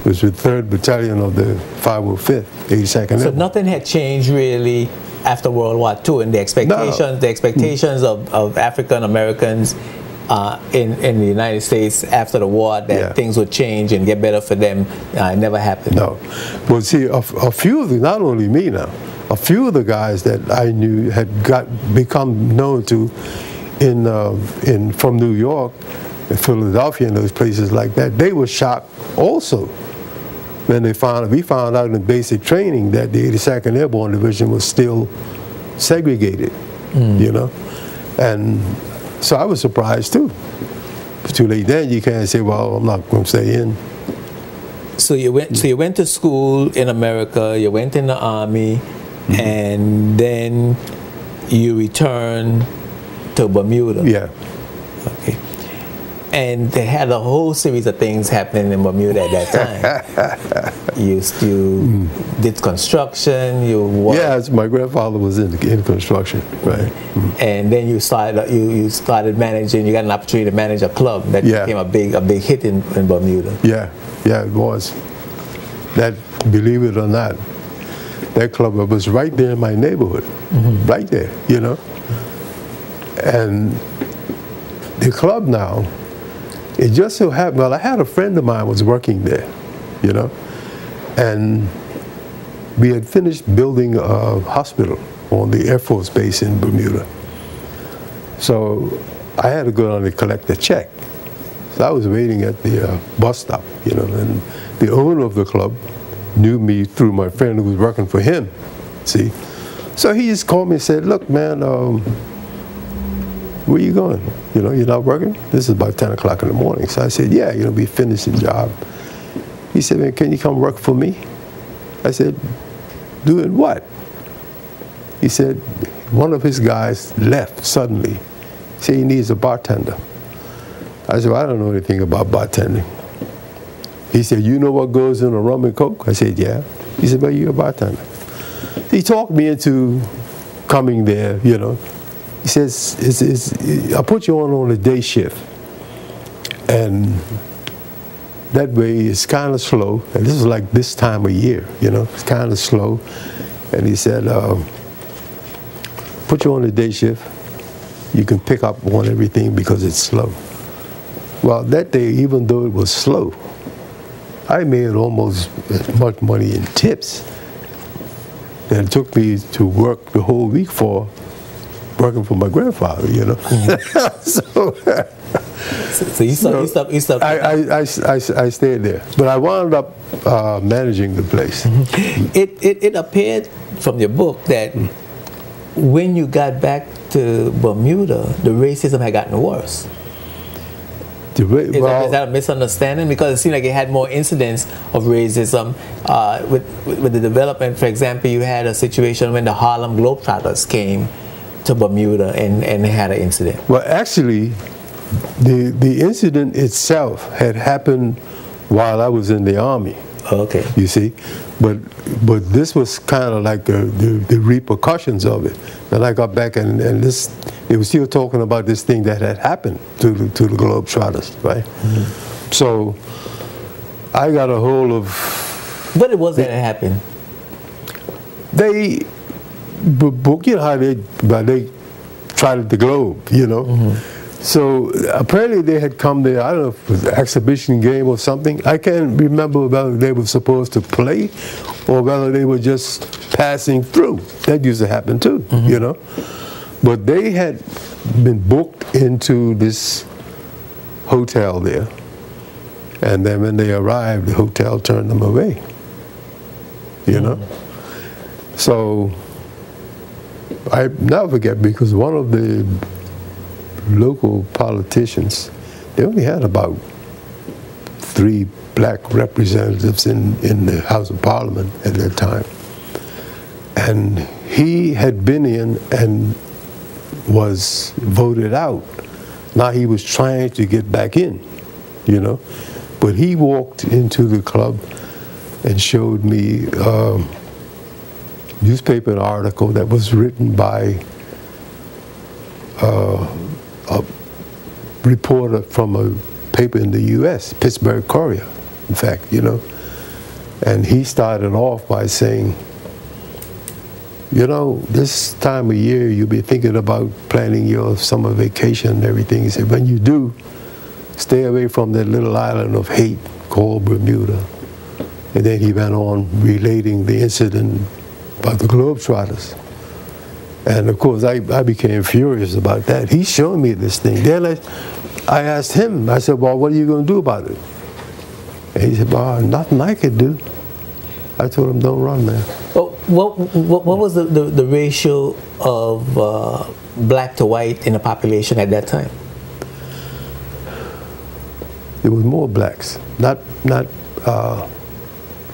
[SPEAKER 2] It was the 3rd Battalion of the 505th, 82nd.
[SPEAKER 1] So nothing had changed really after World War II, and the expectations of African Americans in the United States after the war, that things would change and get better for them, it never happened. No.
[SPEAKER 2] Well, see, a few of the, not only me now, a few of the guys that I knew had become known to from New York and Philadelphia and those places like that, they were shocked also when we found out in basic training that the 82nd Airborne Division was still segregated, you know, and so I was surprised too. It's too late then. You can't say, well, I'm not going to stay in.
[SPEAKER 1] So you went to school in America. You went in the Army, and then you returned to Bermuda.
[SPEAKER 2] Yeah.
[SPEAKER 1] Okay. And they had a whole series of things happening in Bermuda at that time. You did construction.
[SPEAKER 2] Yes, my grandfather was in construction, right?
[SPEAKER 1] And then you started managing. You got an opportunity to manage a club that became a big hit in Bermuda.
[SPEAKER 2] Yeah, it was. That, believe it or not, that club was right there in my neighborhood, right there, you know. And the club now, it just so happened, well, I had a friend of mine was working there, you know, and we had finished building a hospital on the Air Force Base in Bermuda. So I had to go down and collect a check. So I was waiting at the bus stop, you know, and the owner of the club knew me through my friend who was working for him, see. So he just called me and said, look, man, where you going? You know, you're not working? This is about 10 o'clock in the morning. So I said, yeah, we finished the job. He said, man, can you come work for me? I said, doing what? He said, one of his guys left suddenly. He said he needs a bartender. I said, well, I don't know anything about bartending. He said, you know what goes in a rum and coke? I said, yeah. He said, well, you're a bartender. He talked me into coming there, He says, I'll put you on a day shift. And that way it's kind of slow. And this is like this time of year, it's kind of slow. And he said, put you on a day shift. You can pick up on everything because it's slow. Well, that day, even though it was slow, I made almost as much money in tips that it took me to work the whole week for, working for my grandfather,
[SPEAKER 1] So you stopped.
[SPEAKER 2] I stayed there, but I wound up managing the place.
[SPEAKER 1] It appeared from your book that when you got back to Bermuda, the racism had gotten worse. Is that a misunderstanding? Because it seemed like it had more incidents of racism with the development. For example, you had a situation when the Harlem Globetrotters came to Bermuda and they had an incident.
[SPEAKER 2] Well, actually, the incident itself had happened while I was in the Army.
[SPEAKER 1] Okay.
[SPEAKER 2] You see, but this was kind of like the repercussions of it. And I got back and they were still talking about this thing that had happened to the Globetrotters, right? Mm-hmm. So I got a hold of.
[SPEAKER 1] But it wasn't that happened.
[SPEAKER 2] They, how they tried the globe, Mm-hmm. So apparently they had come there, I don't know if it was an exhibition game or something. I can't remember whether they were supposed to play or whether they were just passing through. That used to happen too, mm-hmm. But they had been booked into this hotel there. And then when they arrived, the hotel turned them away, Mm-hmm. So I never forget, because one of the local politicians, they only had about 3 black representatives in the House of Parliament at that time. And he had been in and was voted out. Now he was trying to get back in, But he walked into the club and showed me a newspaper article that was written by a reporter from a paper in the U.S., Pittsburgh Courier, in fact, And he started off by saying, this time of year you'll be thinking about planning your summer vacation and everything. He said, when you do, stay away from that little island of hate called Bermuda. And then he went on relating the incident about the Globetrotters. And of course, I became furious about that. He showed me this thing. Then I asked him, I said, well, what are you going to do about it? And he said, well, nothing I could do. I told him, don't run, man.
[SPEAKER 1] Well, what was the ratio of black to white in the population at that time?
[SPEAKER 2] There was more blacks, not a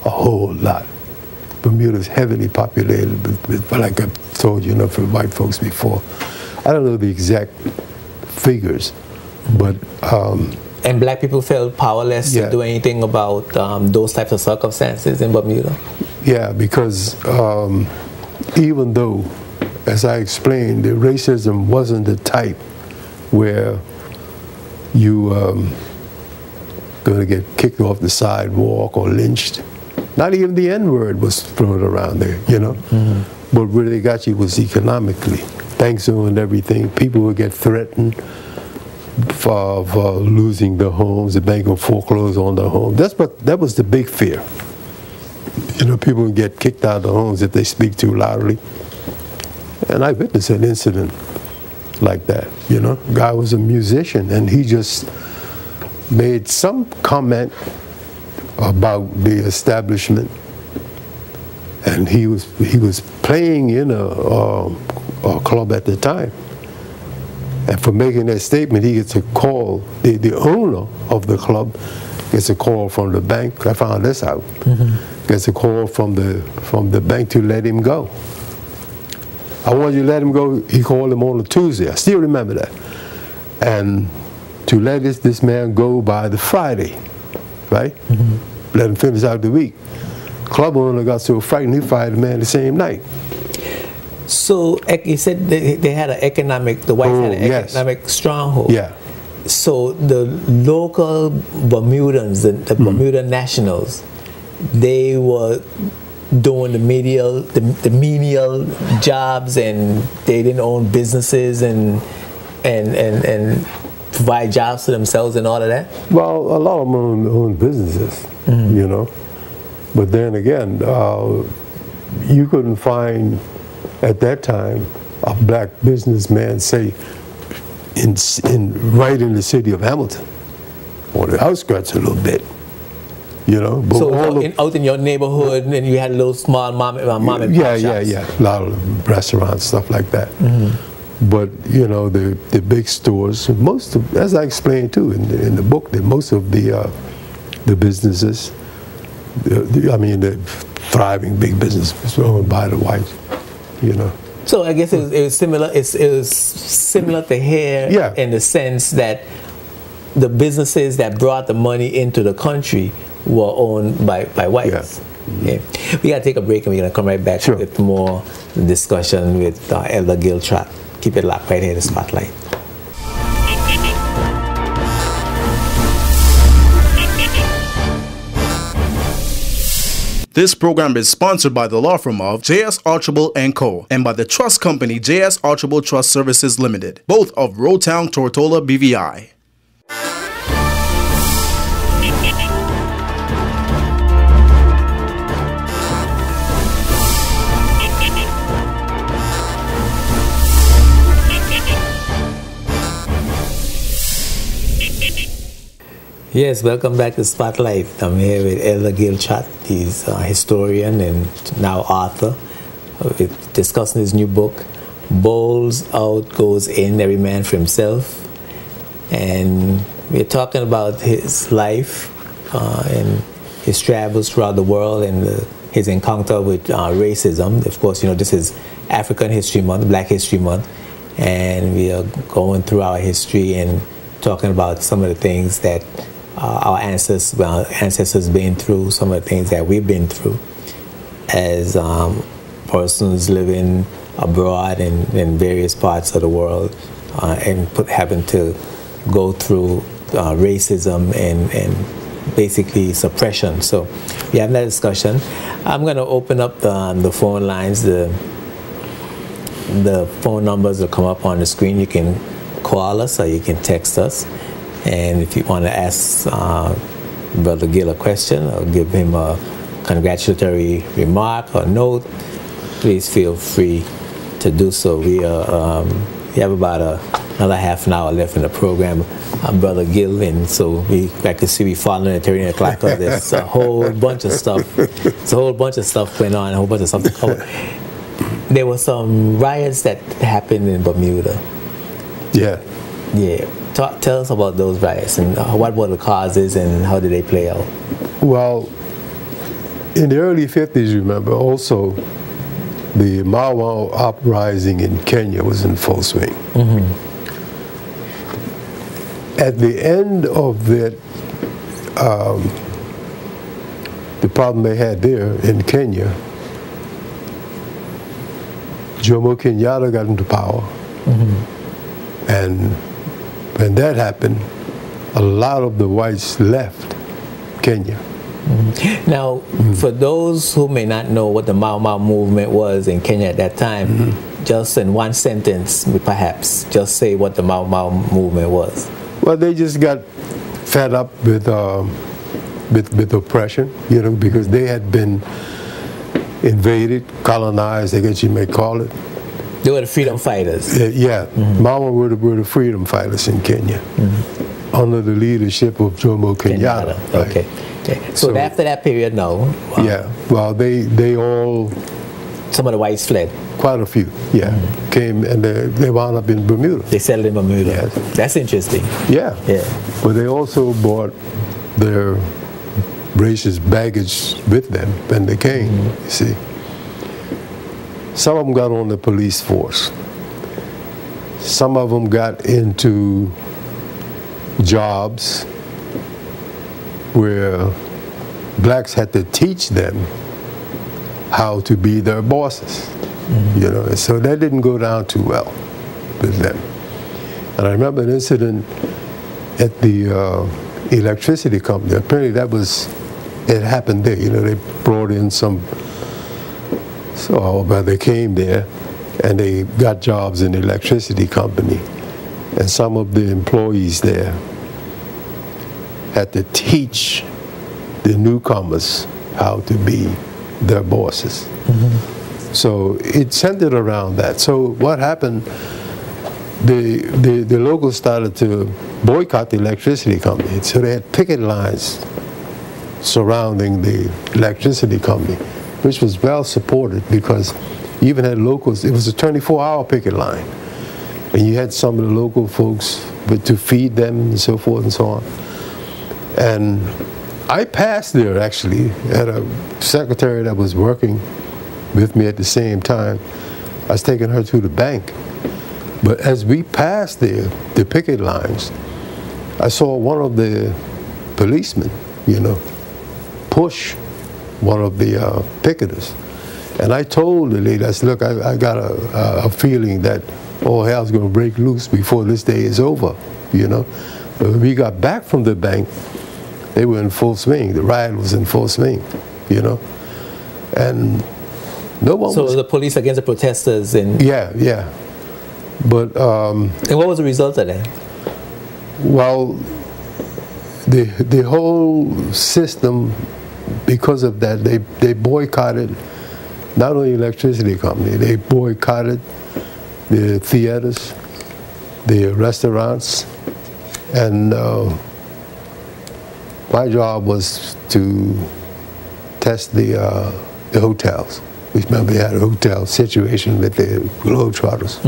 [SPEAKER 2] whole lot. Bermuda's heavily populated with, like I told you, for white folks before. I don't know the exact figures, but...
[SPEAKER 1] and black people felt powerless to do anything about those types of circumstances in Bermuda?
[SPEAKER 2] Yeah, because even though, as I explained, the racism wasn't the type where you going to get kicked off the sidewalk or lynched. Not even the N-word was thrown around there, Mm-hmm. But where they got you was economically. Banks owned everything. People would get threatened for losing their homes. The bank would foreclose on their home. That was the big fear. People would get kicked out of their homes if they speak too loudly. And I witnessed an incident like that, Guy was a musician, and he just made some comment about the establishment, and he was playing in a club at the time. And for making that statement, he gets a call. The owner of the club gets a call from the bank. I found this out. Gets a call from the bank to let him go. I want you to let him go. He called him on a Tuesday. I still remember that. And to let this man go by the Friday, right? Let him finish out the week. Club owner got so frightened, he fired the man the same night.
[SPEAKER 1] So you said they had an economic, the whites had an economic stronghold.
[SPEAKER 2] Yeah.
[SPEAKER 1] So the local Bermudans, the Bermuda nationals, they were doing the menial jobs, and they didn't own businesses and provide jobs to themselves and all of that?
[SPEAKER 2] Well, a lot of them own businesses, you know. But then again, you couldn't find at that time a black businessman, say, right in the city of Hamilton, or the outskirts a little bit, you know. But
[SPEAKER 1] so out in your neighborhood, and you had a little small mom and pop shops.
[SPEAKER 2] Yeah, a lot of restaurants, stuff like that. But you know, the big stores, most of, as I explained too in the book, that most of the businesses, the thriving big businesses were owned by the whites, you know.
[SPEAKER 1] So I guess it was similar. It was similar to here, in the sense that the businesses that brought the money into the country were owned by whites. Yeah. We gotta take a break, and we're gonna come right back with more discussion with Elder Gill Trott. Keep it locked right here in the Spotlight.
[SPEAKER 3] This program is sponsored by the law firm of J.S. Archibald & Co. and by the trust company J.S. Archibald Trust Services Limited, both of Roadtown, Tortola, BVI.
[SPEAKER 1] Yes, welcome back to Spotlight. I'm here with Elder Gill Trott. He's a historian and now author. We're discussing his new book, Bowls Out Goes In, Every Man for Himself. And we're talking about his life and his travels throughout the world, and his encounter with racism. Of course, you know, this is African History Month, Black History Month, and we are going through our history and talking about some of the things that our ancestors been through, some of the things that we've been through as persons living abroad in various parts of the world, and having to go through racism and basically suppression. So we have that discussion. I'm going to open up the phone lines. The phone numbers will come up on the screen. You can call us or you can text us. And if you want to ask Brother Gill a question or give him a congratulatory remark or note, please feel free to do so. We have about another half an hour left in the program, Brother Gill, and so I can see we following at 10 o'clock because there's a whole bunch of stuff. There's a whole bunch of stuff going on, a whole bunch of stuff to cover. There were some riots that happened in Bermuda. Yeah. Tell us about those riots and what were the causes and how did they play out?
[SPEAKER 2] Well, in the early 50s, remember, also the Mau uprising in Kenya was in full swing. At the end of that, the problem they had there in Kenya, Jomo Kenyatta got into power, and when that happened, a lot of the whites left Kenya.
[SPEAKER 1] Now, for those who may not know what the Mau Mau movement was in Kenya at that time, just in one sentence, perhaps, just say what the Mau Mau movement was.
[SPEAKER 2] Well, they just got fed up with oppression, you know, because they had been invaded, colonized, I guess you may call it.
[SPEAKER 1] They were the freedom fighters.
[SPEAKER 2] Mama were the freedom fighters in Kenya, under the leadership of Jomo Kenyatta.
[SPEAKER 1] Right? Okay. Okay. So after that period, no.
[SPEAKER 2] Yeah. Well, they all,
[SPEAKER 1] some of the whites fled.
[SPEAKER 2] quite a few, yeah, came, and they wound up in Bermuda.
[SPEAKER 1] They settled in Bermuda.
[SPEAKER 2] Yes.
[SPEAKER 1] That's interesting.
[SPEAKER 2] Yeah.
[SPEAKER 1] Yeah.
[SPEAKER 2] But they also brought their racist baggage with them when they came, you see. Some of them got on the police force. Some of them got into jobs where blacks had to teach them how to be their bosses, you know. And so that didn't go down too well with them. And I remember an incident at the electricity company. Apparently it happened there. You know, they brought in they came there and they got jobs in the electricity company. And some of the employees there had to teach the newcomers how to be their bosses. So it centered around that. So what happened, the locals started to boycott the electricity company. So they had picket lines surrounding the electricity company, which was well supported because you even had locals. It was a 24-hour picket line. And you had some of the local folks to feed them and so forth and so on. And I passed there, actually, had a secretary that was working with me at the same time. I was taking her to the bank. But as we passed there, the picket lines, I saw one of the policemen, you know, push one of the picketers. And I told the lady, I said, look, I got a feeling that all hell's going to break loose before this day is over, you know. But when we got back from the bank, they were in full swing. The riot was in full swing, you know. And no one was...
[SPEAKER 1] So the police against the protesters and...
[SPEAKER 2] Yeah, yeah. But...
[SPEAKER 1] and what was the result of that?
[SPEAKER 2] Well, the whole system, because of that, they boycotted not only electricity company, they boycotted the theaters, the restaurants, and my job was to test the hotels. Remember, they had a hotel situation with the Globetrotters.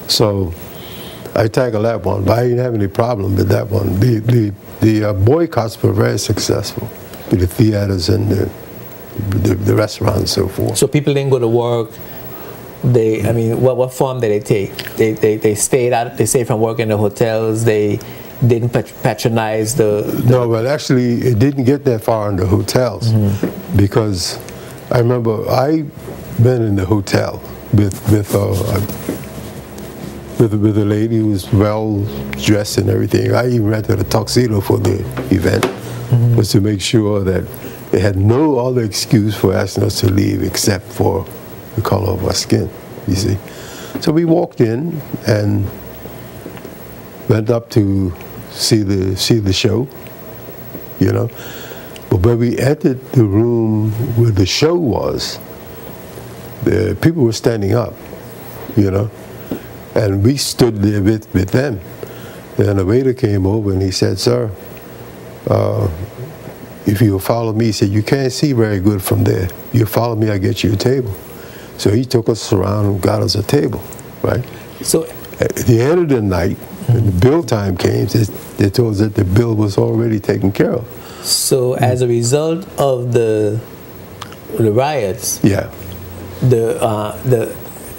[SPEAKER 2] So I tackled that one, but I didn't have any problem with that one. The boycotts were very successful with the theaters and the restaurants and so forth.
[SPEAKER 1] So people didn't go to work. I mean, what form did they take? They stayed out. They stayed from work in the hotels. They didn't patronize the...
[SPEAKER 2] No, but actually, it didn't get that far in the hotels because I remember I been in the hotel with a lady who was well dressed and everything. I even rented a tuxedo for the event, was to make sure that they had no other excuse for asking us to leave except for the color of our skin, you see. So we walked in and went up to see the show, you know. But when we entered the room where the show was, the people were standing up, you know. And we stood there with them. Then the waiter came over and he said, sir, if you'll follow me, he said, you can't see very good from there. You follow me, I'll get you a table. So he took us around and got us a table, right? So at the end of the night, when the bill time came, they told us that the bill was already taken care of.
[SPEAKER 1] So as a result of the riots,
[SPEAKER 2] yeah,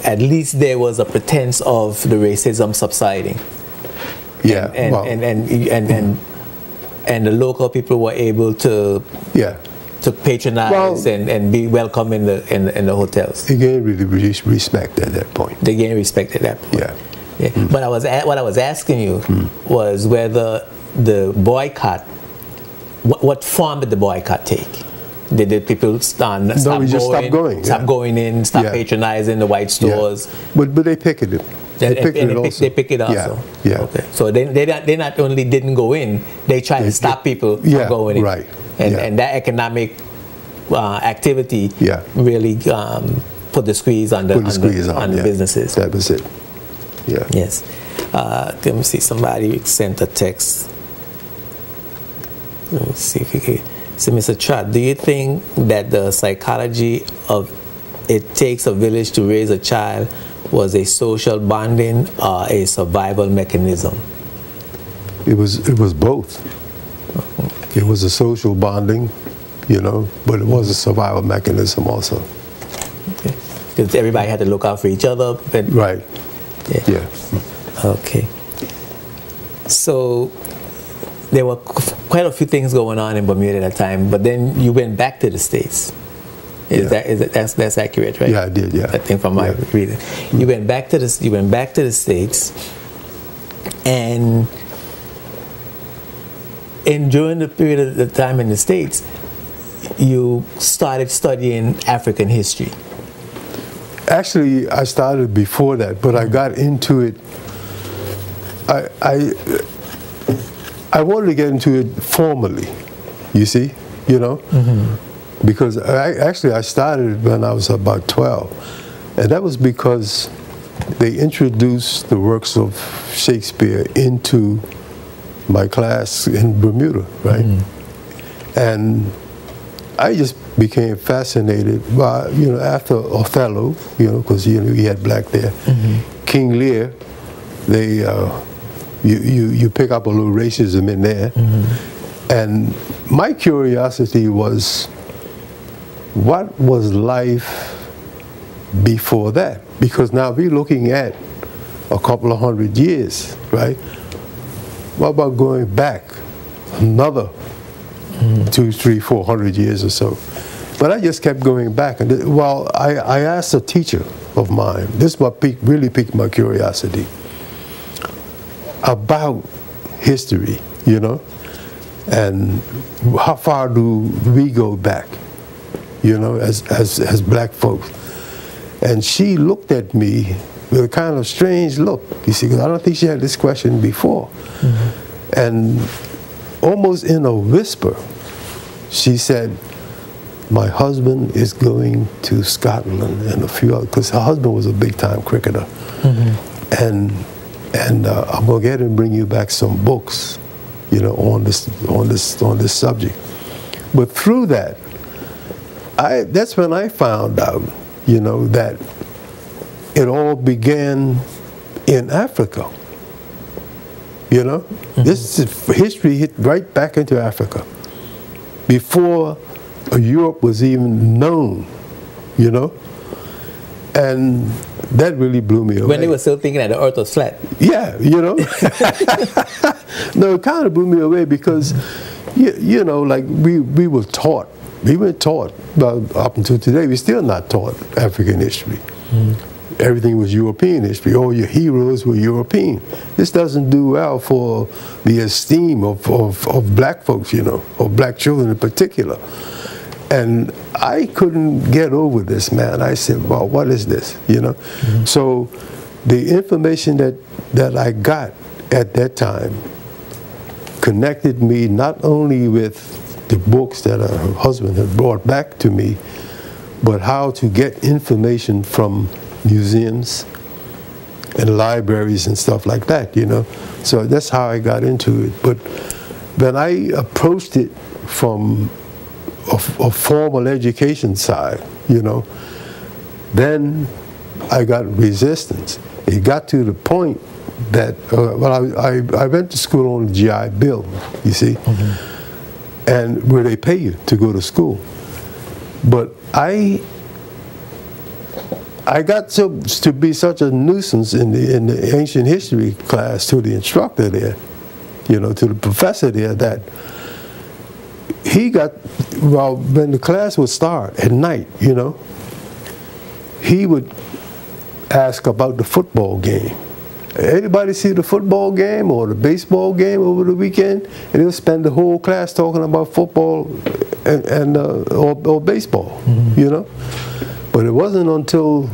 [SPEAKER 1] at least there was a pretense of the racism subsiding.
[SPEAKER 2] Yeah,
[SPEAKER 1] and the local people were able to patronize and be welcome in the hotels.
[SPEAKER 2] They gained really respect at that point.
[SPEAKER 1] They gained respect at that point.
[SPEAKER 2] Yeah.
[SPEAKER 1] But what I was asking you was whether the boycott, what form did the boycott take? Did people stop going in, stop patronizing the white stores?
[SPEAKER 2] But they picketed. They
[SPEAKER 1] picket also.
[SPEAKER 2] Yeah.
[SPEAKER 1] Okay. So they not only didn't go in, they tried to stop people from going in.
[SPEAKER 2] Right.
[SPEAKER 1] And that economic activity really put the squeeze on the businesses.
[SPEAKER 2] That was it. Yeah.
[SPEAKER 1] Yes. Let me see. Somebody sent a text. Let's see if we can. So, Mr. Trott, do you think that the psychology of it takes a village to raise a child was a social bonding or a survival mechanism?
[SPEAKER 2] It was both. It was a social bonding, you know, but it was a survival mechanism also.
[SPEAKER 1] Okay. Because everybody had to look out for each other. But,
[SPEAKER 2] right. Yeah.
[SPEAKER 1] Okay. So there were quite a few things going on in Bermuda at that time, but then you went back to the States. That's accurate, right?
[SPEAKER 2] Yeah, I did. Yeah.
[SPEAKER 1] I think from my reading, you went back to the States, and during the period of the time in the States, you started studying African history.
[SPEAKER 2] Actually, I started before that, but I got into it. I wanted to get into it formally, you see, you know, because I started when I was about 12, and that was because they introduced the works of Shakespeare into my class in Bermuda, right? And I just became fascinated by, you know, after Othello, you know, because, you know, he had black there. King Lear, they, you pick up a little racism in there. And my curiosity was, what was life before that? Because now we're looking at a couple of 100 years, right? What about going back another 200, 300, 400 years or so? But I just kept going back. And I asked a teacher of mine, this is what really piqued my curiosity, about history, you know, and how far do we go back, you know, as black folks. And she looked at me with a kind of strange look, you see, because I don't think she had this question before. And almost in a whisper, she said, my husband is going to Scotland and a few others, because her husband was a big-time cricketer. And I'm going to get him and bring you back some books, you know, on this subject. But through that, that's when I found out, you know, that it all began in Africa. You know, this is history hit right back into Africa before Europe was even known, you know, and that really blew me away.
[SPEAKER 1] When they were still thinking that the earth was flat.
[SPEAKER 2] Yeah, you know. No, it kind of blew me away because, you know, like we were taught, up until today, we're still not taught African history. Everything was European history. All your heroes were European. This doesn't do well for the esteem of black folks, you know, or black children in particular. And I couldn't get over this, man. I said, well, what is this, you know? So the information that I got at that time connected me not only with the books that her husband had brought back to me, but how to get information from museums and libraries and stuff like that, you know. So that's how I got into it. But when I approached it from a formal education side, you know, then I got resistance. It got to the point that, I went to school on the GI Bill, you see, and where they pay you to go to school. But I got to be such a nuisance in the ancient history class to the instructor there, you know, to the professor there, that he got, well, when the class would start at night, you know, he would ask about the football game. Anybody see the football game or the baseball game over the weekend? And he'll spend the whole class talking about football or baseball, you know. But it wasn't until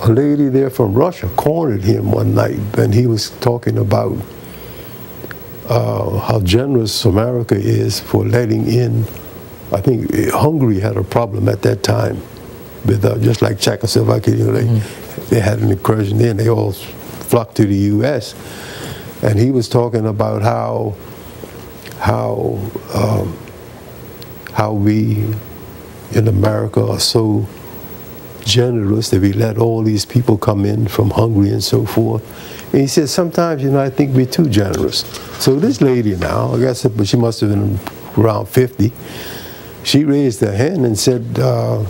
[SPEAKER 2] a lady there from Russia cornered him one night when he was talking about how generous America is for letting in, I think Hungary had a problem at that time with just like Czechoslovakia, you know, they had an incursion there and they all flocked to the U.S. And he was talking about how we in America are so generous that we let all these people come in from Hungary and so forth. And he said, sometimes, I think we're too generous. So this lady now, I guess, but she must have been around 50, she raised her hand and said, well,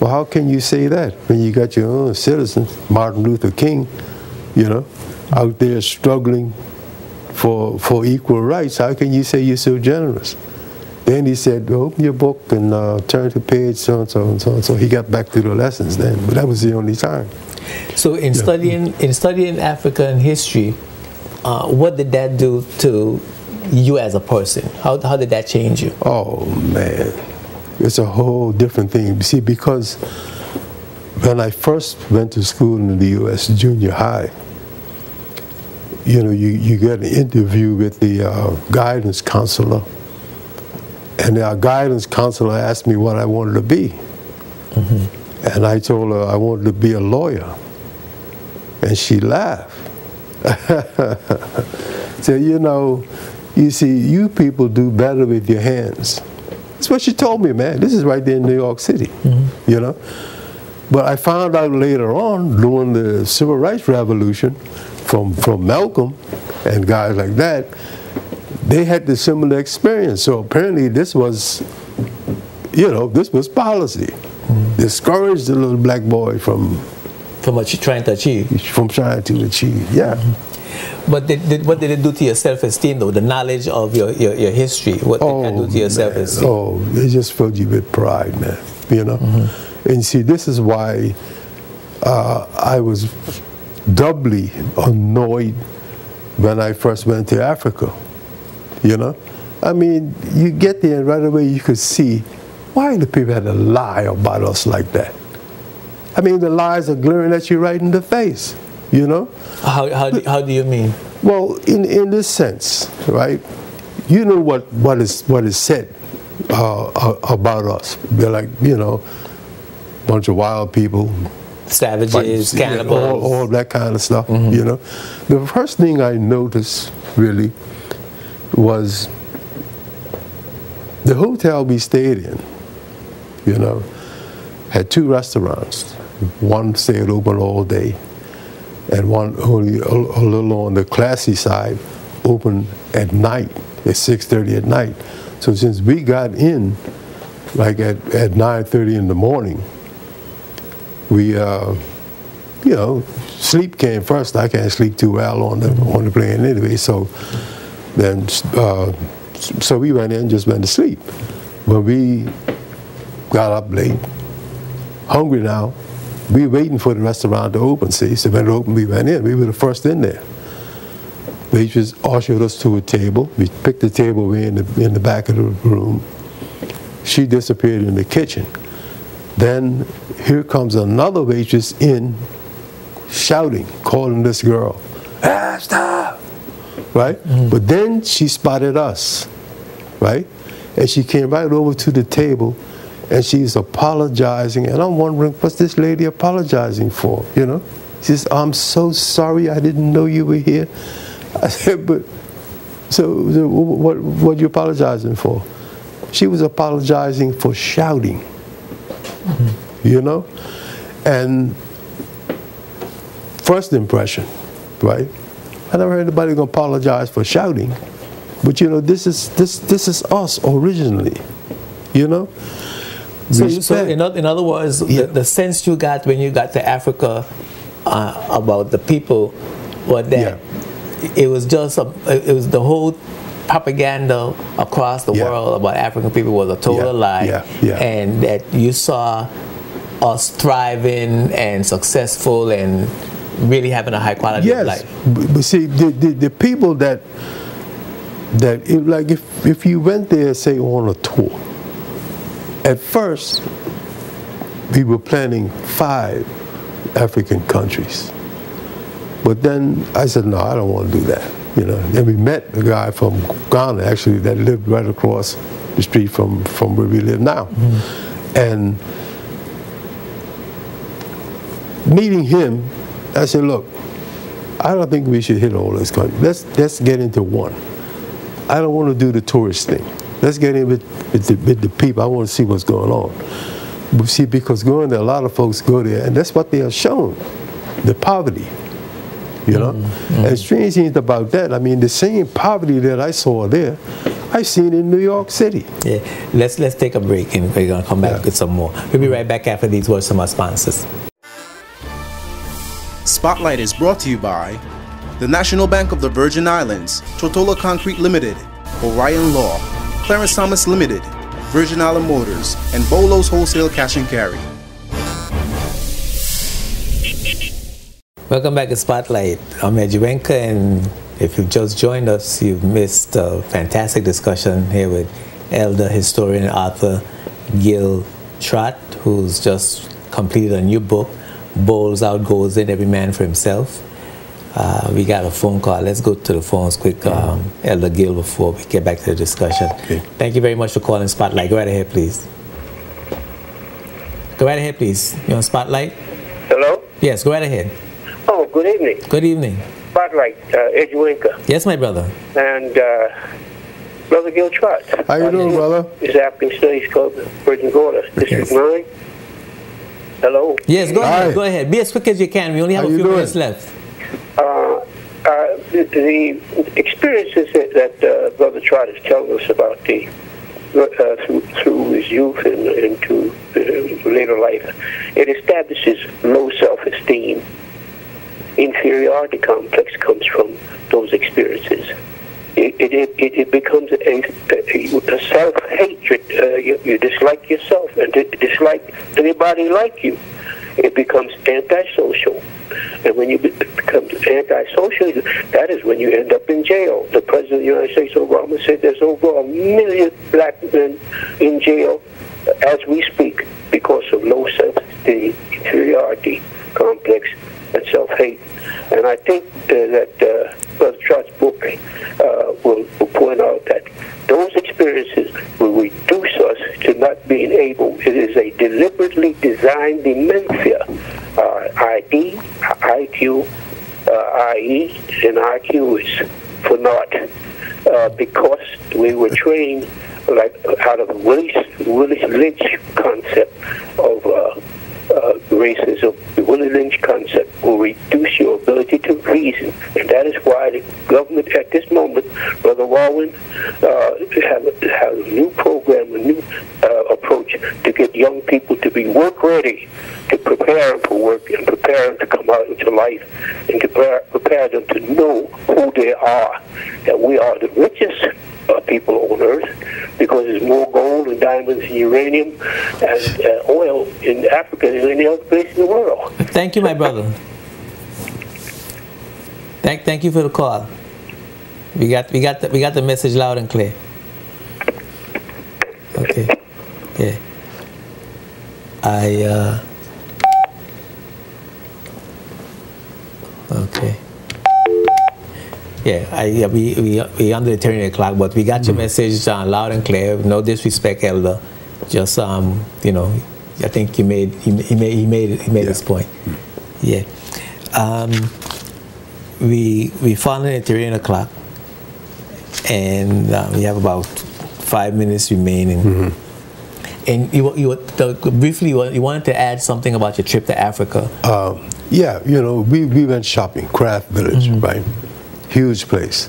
[SPEAKER 2] how can you say that when you got your own citizens, Martin Luther King, out there struggling for equal rights? How can you say you're so generous? Then he said, open your book and turn to page so-and-so and so-and-so. So he got back to the lessons then, but that was the only time.
[SPEAKER 1] So in studying African history, what did that do to you as a person? How did that change you?
[SPEAKER 2] Oh, man. It's a whole different thing. You see, because when I first went to school in the U.S., junior high, you get an interview with the guidance counselor. And our guidance counselor asked me what I wanted to be. Mm-hmm. And I told her I wanted to be a lawyer. And she laughed. So, you see, you people do better with your hands. That's what she told me, man. This is right there in New York City, mm-hmm. But I found out later on, during the Civil Rights Revolution, from Malcolm and guys like that, they had the similar experience. So apparently this was, this was policy. Mm-hmm. Discouraged the little black boy from
[SPEAKER 1] what you're trying to achieve.
[SPEAKER 2] From trying to achieve, yeah.
[SPEAKER 1] Mm-hmm. But what did it do to your self-esteem, though? The knowledge of your history, what did that do to your self-esteem?
[SPEAKER 2] Oh, it just filled you with pride, man, Mm-hmm. And see, this is why I was doubly annoyed when I first went to Africa. I mean, you get there and right away you could see why the people had to lie about us like that. I mean, the lies are glaring at you right in the face,
[SPEAKER 1] How do you mean?
[SPEAKER 2] Well, in this sense, right? What is said about us. They're like, bunch of wild people.
[SPEAKER 1] Savages, cannibals.
[SPEAKER 2] All that kind of stuff,
[SPEAKER 1] mm-hmm.
[SPEAKER 2] The first thing I noticed, really, was the hotel we stayed in, had two restaurants. One stayed open all day, and one only a little on the classy side, open at night, at 6:30 at night. So since we got in, like at 9:30 in the morning, we, sleep came first. I can't sleep too well on the plane anyway, so then, so we went in, just went to sleep. When we got up late, hungry now, we were waiting for the restaurant to open, see? So when it opened, we went in. We were the first in there. Waitress ushered us to a table. We picked the table way in the back of the room. She disappeared in the kitchen. Then here comes another waitress in, shouting, calling this girl, stop! Right? Mm-hmm. But then she spotted us, right? And she came right over to the table, and she's apologizing. And I'm wondering, what's this lady apologizing for, She says, I'm so sorry, I didn't know you were here. I said, but, so what are you apologizing for? She was apologizing for shouting, mm-hmm. And first impression, right? I never heard anybody gonna apologize for shouting, but this is us originally,
[SPEAKER 1] So in other words, yeah. the sense you got when you got to Africa about the people was that it was just it was the whole propaganda across the world about African people was a total lie, and that you saw us thriving and successful and really having a high quality of life.
[SPEAKER 2] But see, the people that like if you went there, say, on a tour, at first we were planning 5 African countries, but then I said, no, I don't want to do that. Then we met a guy from Ghana, actually, that lived right across the street from where we live now. Mm-hmm. And meeting him, I said, look, I don't think we should hit all those countries. Let's get into one. I don't want to do the tourist thing. Let's get in with the people. I want to see what's going on. But see, because going there, a lot of folks go there, and that's what they are shown, the poverty. You know? And strange things about that, I mean, the same poverty that I saw there, I've seen in New York City.
[SPEAKER 1] Yeah, let's take a break, and we're going to come back with some more. We'll be right back after these words from our sponsors.
[SPEAKER 3] Spotlight is brought to you by the National Bank of the Virgin Islands, Tortola Concrete Limited, Orion Law, Clarence Thomas Limited, Virgin Island Motors, and Bolo's Wholesale Cash and Carry.
[SPEAKER 1] Welcome back to Spotlight. I'm Medjuenka, and if you've just joined us, you've missed a fantastic discussion here with elder historian and author Gill Trott, who's just completed a new book, Bowls Out, Goes In, Every Man for Himself. We got a phone call. Let's go to the phones quick, Elder Gill, before we get back to the discussion.
[SPEAKER 2] Okay.
[SPEAKER 1] Thank you very much for calling Spotlight. Go right ahead, please. Go right ahead, please. You on Spotlight?
[SPEAKER 4] Hello?
[SPEAKER 1] Yes, go right ahead.
[SPEAKER 4] Oh, good evening.
[SPEAKER 1] Good evening.
[SPEAKER 4] Spotlight, Edgewanka.
[SPEAKER 1] Yes, my brother.
[SPEAKER 4] And Brother Gill Trott.
[SPEAKER 2] How you doing, brother?
[SPEAKER 4] Is African Studies Club, Virgin Gorda, District 9. Hello?
[SPEAKER 1] Yes, go
[SPEAKER 2] Hi.
[SPEAKER 1] ahead. Go ahead. Be as quick as you can. We only have
[SPEAKER 2] How
[SPEAKER 1] a
[SPEAKER 2] you
[SPEAKER 1] few
[SPEAKER 2] doing?
[SPEAKER 1] minutes left.
[SPEAKER 4] The experiences that Brother Trott is telling us about through his youth and into later life, it establishes low self-esteem. Inferiority complex comes from those experiences. It becomes a self-hatred. You dislike yourself and dislike anybody like you. It becomes antisocial. And when you become antisocial, that is when you end up in jail. The President of the United States, Obama, said there's over 1 million black men in jail as we speak because of low self-esteem, inferiority complex, and self-hate. And I think that Brother Trott's book will point out that those experiences will reduce us to not being able. It is a deliberately designed dementia. ID, IQ, IE, and IQ is for naught because we were trained like out of Willis Lynch concept of racism. The Willis Lynch concept will reduce your ability to reason, and that is why the government at this moment, Brother Walwyn, have a new program, a new approach to get young people to be work ready, to prepare them for work and prepare them to come out into life, and to prepare them to know who they are, that we are the richest people on earth, because there's more gold and diamonds and uranium and oil in Africa than any other place in the world.
[SPEAKER 1] Thank you, my brother. Thank you for the call. We got the message loud and clear. Okay. Yeah. Okay. Yeah, we under the 10 o'clock, but we got your message loud and clear. No disrespect, Elder. Just you know, I think he made his point. Yeah. We found it at 10 o'clock, and we have about 5 minutes remaining. And briefly, you wanted to add something about your trip to Africa.
[SPEAKER 2] Yeah, you know, we went shopping, Craft Village, right? Huge place.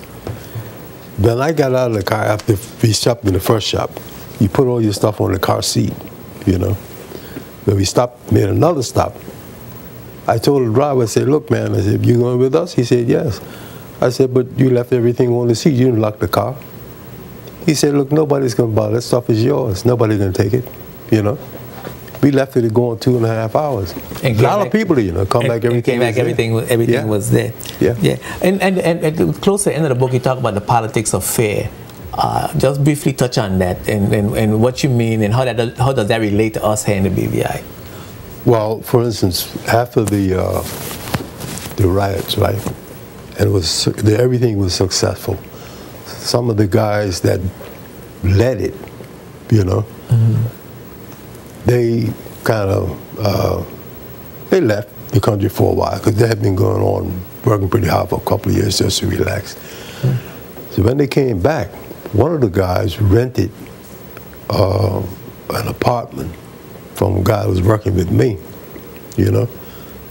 [SPEAKER 2] When I got out of the car after we stopped in the first shop, you put all your stuff on the car seat, you know. When we stopped, made another stop, I told the driver, I said, look, man, I said, you going with us? He said, yes. I said, but you left everything on the seat. You didn't lock the car. He said, look, nobody's going to buy that stuff is yours. Nobody's going to take it, you know. We left it going 2.5 hours. And a lot of people, you know, come back, everything
[SPEAKER 1] was there.
[SPEAKER 2] Yeah.
[SPEAKER 1] Yeah. And close to the end of the book, you talk about the politics of fear. Just briefly touch on that and what you mean and how does that relate to us here in the BVI?
[SPEAKER 2] Well, for instance, after the riots, right, and everything was successful. Some of the guys that led it, you know, they kind of they left the country for a while because they had been working pretty hard for a couple of years just to relax. So when they came back, one of the guys rented an apartment from a guy who was working with me, you know.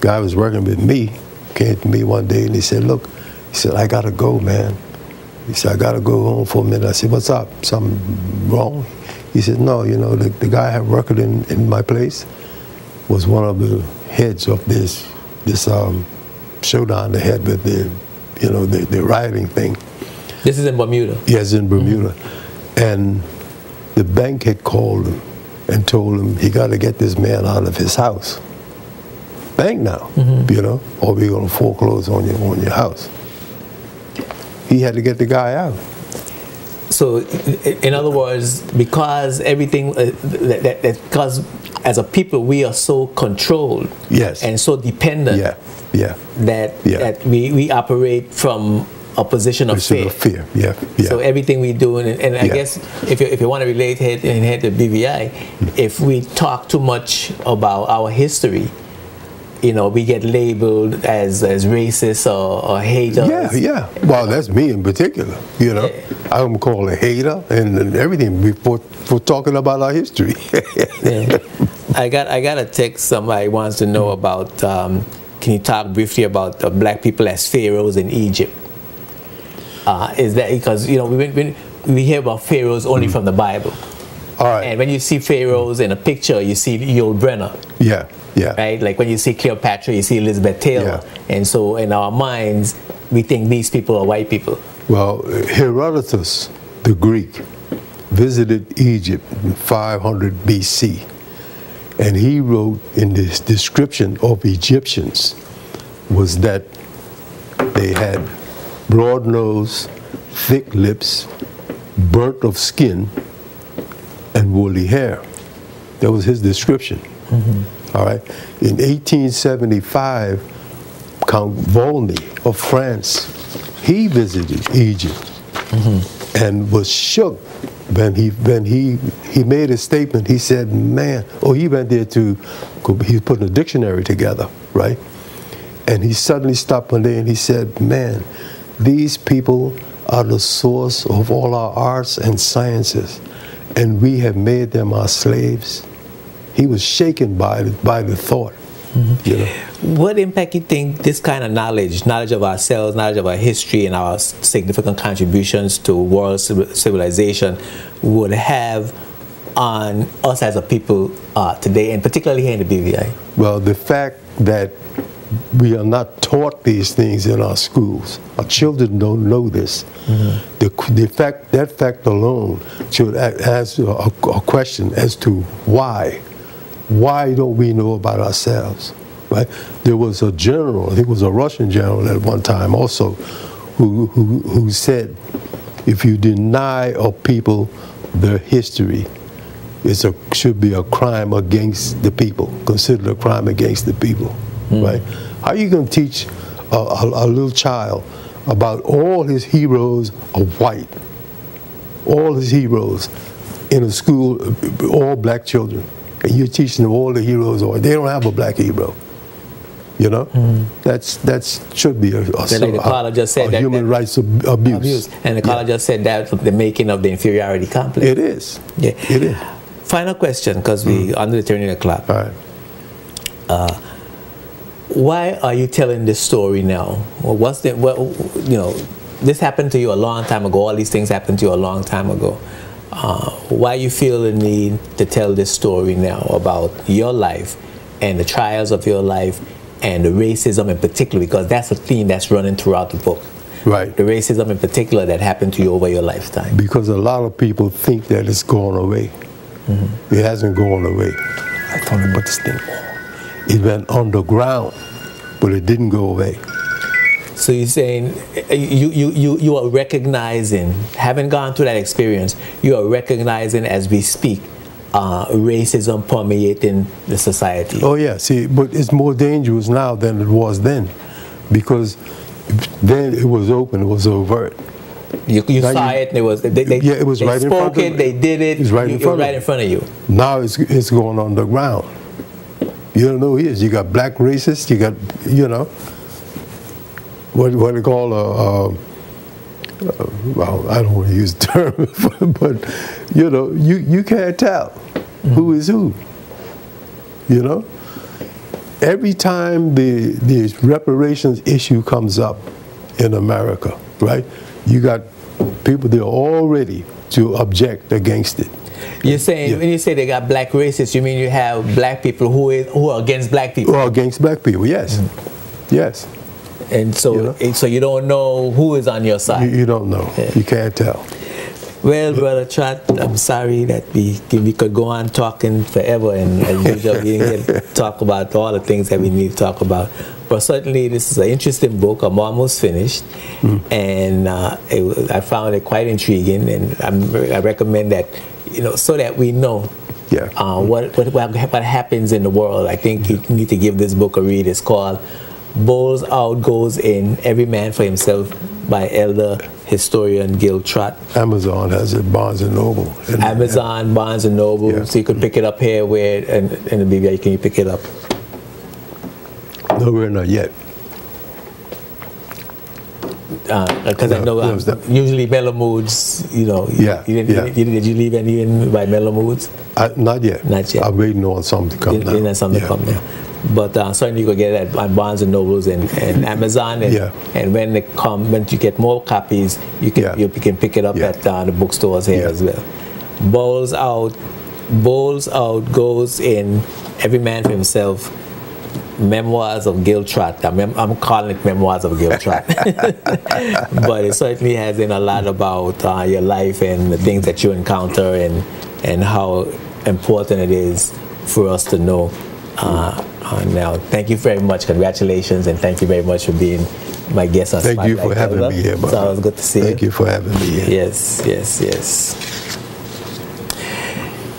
[SPEAKER 2] Guy was working with me, came to me one day and he said, look, he said, I gotta go, man. He said, I gotta go home for a minute. I said, what's up? Something wrong? He said, no, you know, the guy I had working in my place was one of the heads of this showdown they had with the, you know, the rioting thing.
[SPEAKER 1] This is in Bermuda?
[SPEAKER 2] Yes, in Bermuda. And the bank had called him and told him he got to get this man out of his house. Bank now, you know, or we're going to foreclose on your house. He had to get the guy out.
[SPEAKER 1] So, in other words, because everything, because as a people we are so controlled,
[SPEAKER 2] yes,
[SPEAKER 1] and so dependent, that we operate from a position of fear.
[SPEAKER 2] Yeah.
[SPEAKER 1] So everything we do, and I guess if you want to relate head to BVI, if we talk too much about our history, you know, we get labeled as racist or haters.
[SPEAKER 2] Yeah. Well, that's me in particular. You know, I'm called a hater and everything before for talking about our history.
[SPEAKER 1] I got a text. Somebody wants to know about. Can you talk briefly about black people as pharaohs in Egypt? Is that because, you know, we hear about pharaohs only from the Bible.
[SPEAKER 2] All right.
[SPEAKER 1] And when you see pharaohs in a picture, you see Yul Brynner.
[SPEAKER 2] Yeah.
[SPEAKER 1] Right? Like when you see Cleopatra, you see Elizabeth Taylor. Yeah. And so in our minds, we think these people are white people.
[SPEAKER 2] Well, Herodotus, the Greek, visited Egypt in 500 BC. And he wrote in this description of Egyptians was that they had broad nose, thick lips, burnt of skin, and woolly hair. That was his description. All right. In 1875, Count Volney of France, he visited Egypt and was shook when he made a statement. He said, man, he went there he put a dictionary together, right? And he suddenly stopped one day and he said, man, these people are the source of all our arts and sciences, and we have made them our slaves. He was shaken by the thought. You know?
[SPEAKER 1] What impact you think this kind of knowledge of ourselves, knowledge of our history and our significant contributions to world civilization would have on us as a people today, and particularly here in the BVI? Well,
[SPEAKER 2] the fact that we are not taught these things in our schools. Our children don't know this. That fact alone should ask a question as to why. Why don't we know about ourselves? Right? There was a general, I think it was a Russian general at one time also, who said, if you deny a people their history, should be a crime against the people, considered a crime against the people. Right? How are you going to teach a little child about all his heroes are white? All his heroes in a school, all black children. And you're teaching them all the heroes are. They don't have a black hero. You know? That should be a human rights abuse.
[SPEAKER 1] And the caller just said that the making of the inferiority complex.
[SPEAKER 2] It is.
[SPEAKER 1] Yeah.
[SPEAKER 2] It is.
[SPEAKER 1] Final question, because we under the turning the clock.
[SPEAKER 2] All right.
[SPEAKER 1] Why are you telling this story now? Well, this happened to you a long time ago. All these things happened to you a long time ago. Why you feel the need to tell this story now about your life and the trials of your life and the racism in particular, because that's a theme that's running throughout the book.
[SPEAKER 2] Right.
[SPEAKER 1] The racism in particular that happened to you over your lifetime.
[SPEAKER 2] Because a lot of people think that it's gone away. It hasn't gone away. I told him, but this thing, it went underground, but it didn't go away.
[SPEAKER 1] So you're saying you are recognizing, having gone through that experience, you are recognizing as we speak racism permeating the society.
[SPEAKER 2] Oh yeah, see, but it's more dangerous now than it was then, because then it was open, it was overt.
[SPEAKER 1] You saw it, and it was
[SPEAKER 2] it was right in front of you.
[SPEAKER 1] They did it. It was right in front of you.
[SPEAKER 2] Now it's going underground. You don't know who he is. You got black racists. You got what they call well, I don't want to use the term, but you know, you can't tell who is who. You know, every time the reparations issue comes up in America, right? You got people there all ready to object against it.
[SPEAKER 1] You're saying, when you say they got black racists, you mean you have black people who are against black people?
[SPEAKER 2] Who are against black people, yes. Yes.
[SPEAKER 1] And so, you know? So you don't know who is on your side?
[SPEAKER 2] You don't know. Yeah. You can't tell.
[SPEAKER 1] Well, Brother Trott, I'm sorry that we could go on talking forever, and as usual, we didn't get to talk about all the things that we need to talk about. But certainly, this is an interesting book. I'm almost finished, and I found it quite intriguing, and I recommend that, you know, so that we know what happens in the world. I think you need to give this book a read. It's called "Bowls Out Goes In, Every Man for Himself" by Elder historian Gill Trott.
[SPEAKER 2] Amazon has it, Barnes and Noble.
[SPEAKER 1] Amazon, Barnes and Noble. Yeah. So you could pick it up here. Where in the BVI can you pick it up?
[SPEAKER 2] No, we're not yet.
[SPEAKER 1] Because I know usually Mellow Moods, you know. Did you leave any in by Mellow Moods?
[SPEAKER 2] Not yet.
[SPEAKER 1] Not yet.
[SPEAKER 2] I'm waiting on something to come now.
[SPEAKER 1] Waiting on something to come now. But certainly you can get it at Barnes and Nobles and Amazon, and when you get more copies, you can pick it up at the bookstores here as well. Bowls Out Goes In, Every Man for Himself. Memoirs of Gill Trott. I'm calling it Memoirs of Gill Trott. But it certainly has in a lot about your life and the things that you encounter and how important it is for us to know. Now, thank you very much. Congratulations, and thank you very much for being my guest on Spotlight.
[SPEAKER 2] Thank you for having me here, brother.
[SPEAKER 1] So it was good to see you.
[SPEAKER 2] Thank you for having me here.
[SPEAKER 1] Yes.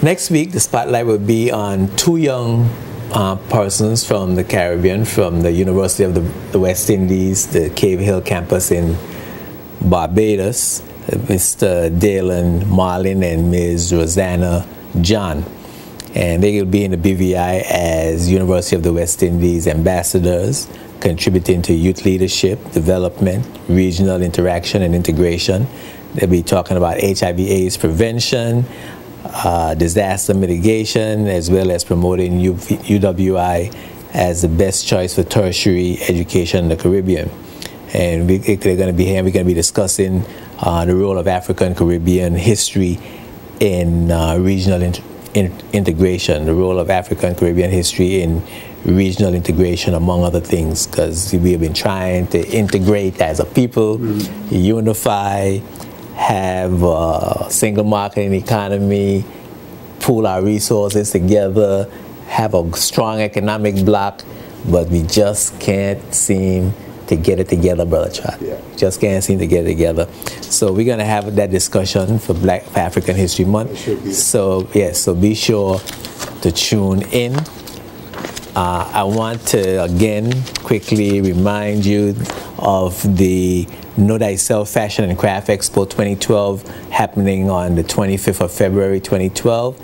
[SPEAKER 1] Next week, the Spotlight will be on two young persons from the Caribbean, from the University of the West Indies, the Cave Hill campus in Barbados, Mr. Dalen Marlin and Ms. Rosanna John. And they will be in the BVI as University of the West Indies ambassadors, contributing to youth leadership, development, regional interaction and integration. They'll be talking about HIV/AIDS prevention, disaster mitigation, as well as promoting UWI as the best choice for tertiary education in the Caribbean. And they're going to be here. We're going to be discussing the role of African Caribbean history in regional integration, the role of African Caribbean history in regional integration, among other things, because we have been trying to integrate as a people, unify, have a single market and economy, pool our resources together, have a strong economic bloc, but we just can't seem to get it together, Brother Trott. Just can't seem to get it together. So we're going to have that discussion for African History Month. So so be sure to tune in. I want to again quickly remind you of the Know Thyself Fashion and Craft Expo 2012 happening on the 25th of February 2012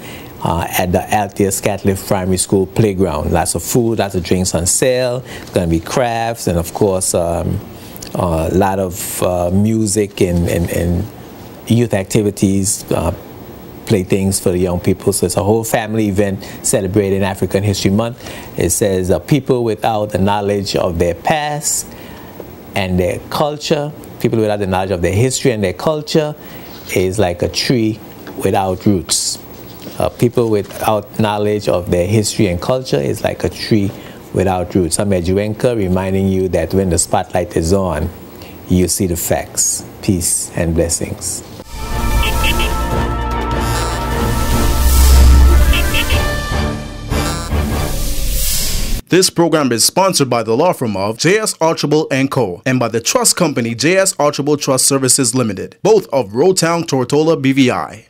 [SPEAKER 1] at the Althea Scatliff Primary School playground. Lots of food, lots of drinks on sale. It's going to be crafts and of course a lot of music and youth activities, playthings for the young people. So it's a whole family event celebrating African History Month. It says people without the knowledge of their past and their culture, people without the knowledge of their history and their culture is like a tree without roots. People without knowledge of their history and culture is like a tree without roots. I'm Medjuenka, reminding you that when the spotlight is on, you see the facts. Peace and blessings.
[SPEAKER 3] This program is sponsored by the law firm of J.S. Archibald & Co. and by the trust company J.S. Archibald Trust Services Limited, both of Roadtown, Tortola, BVI.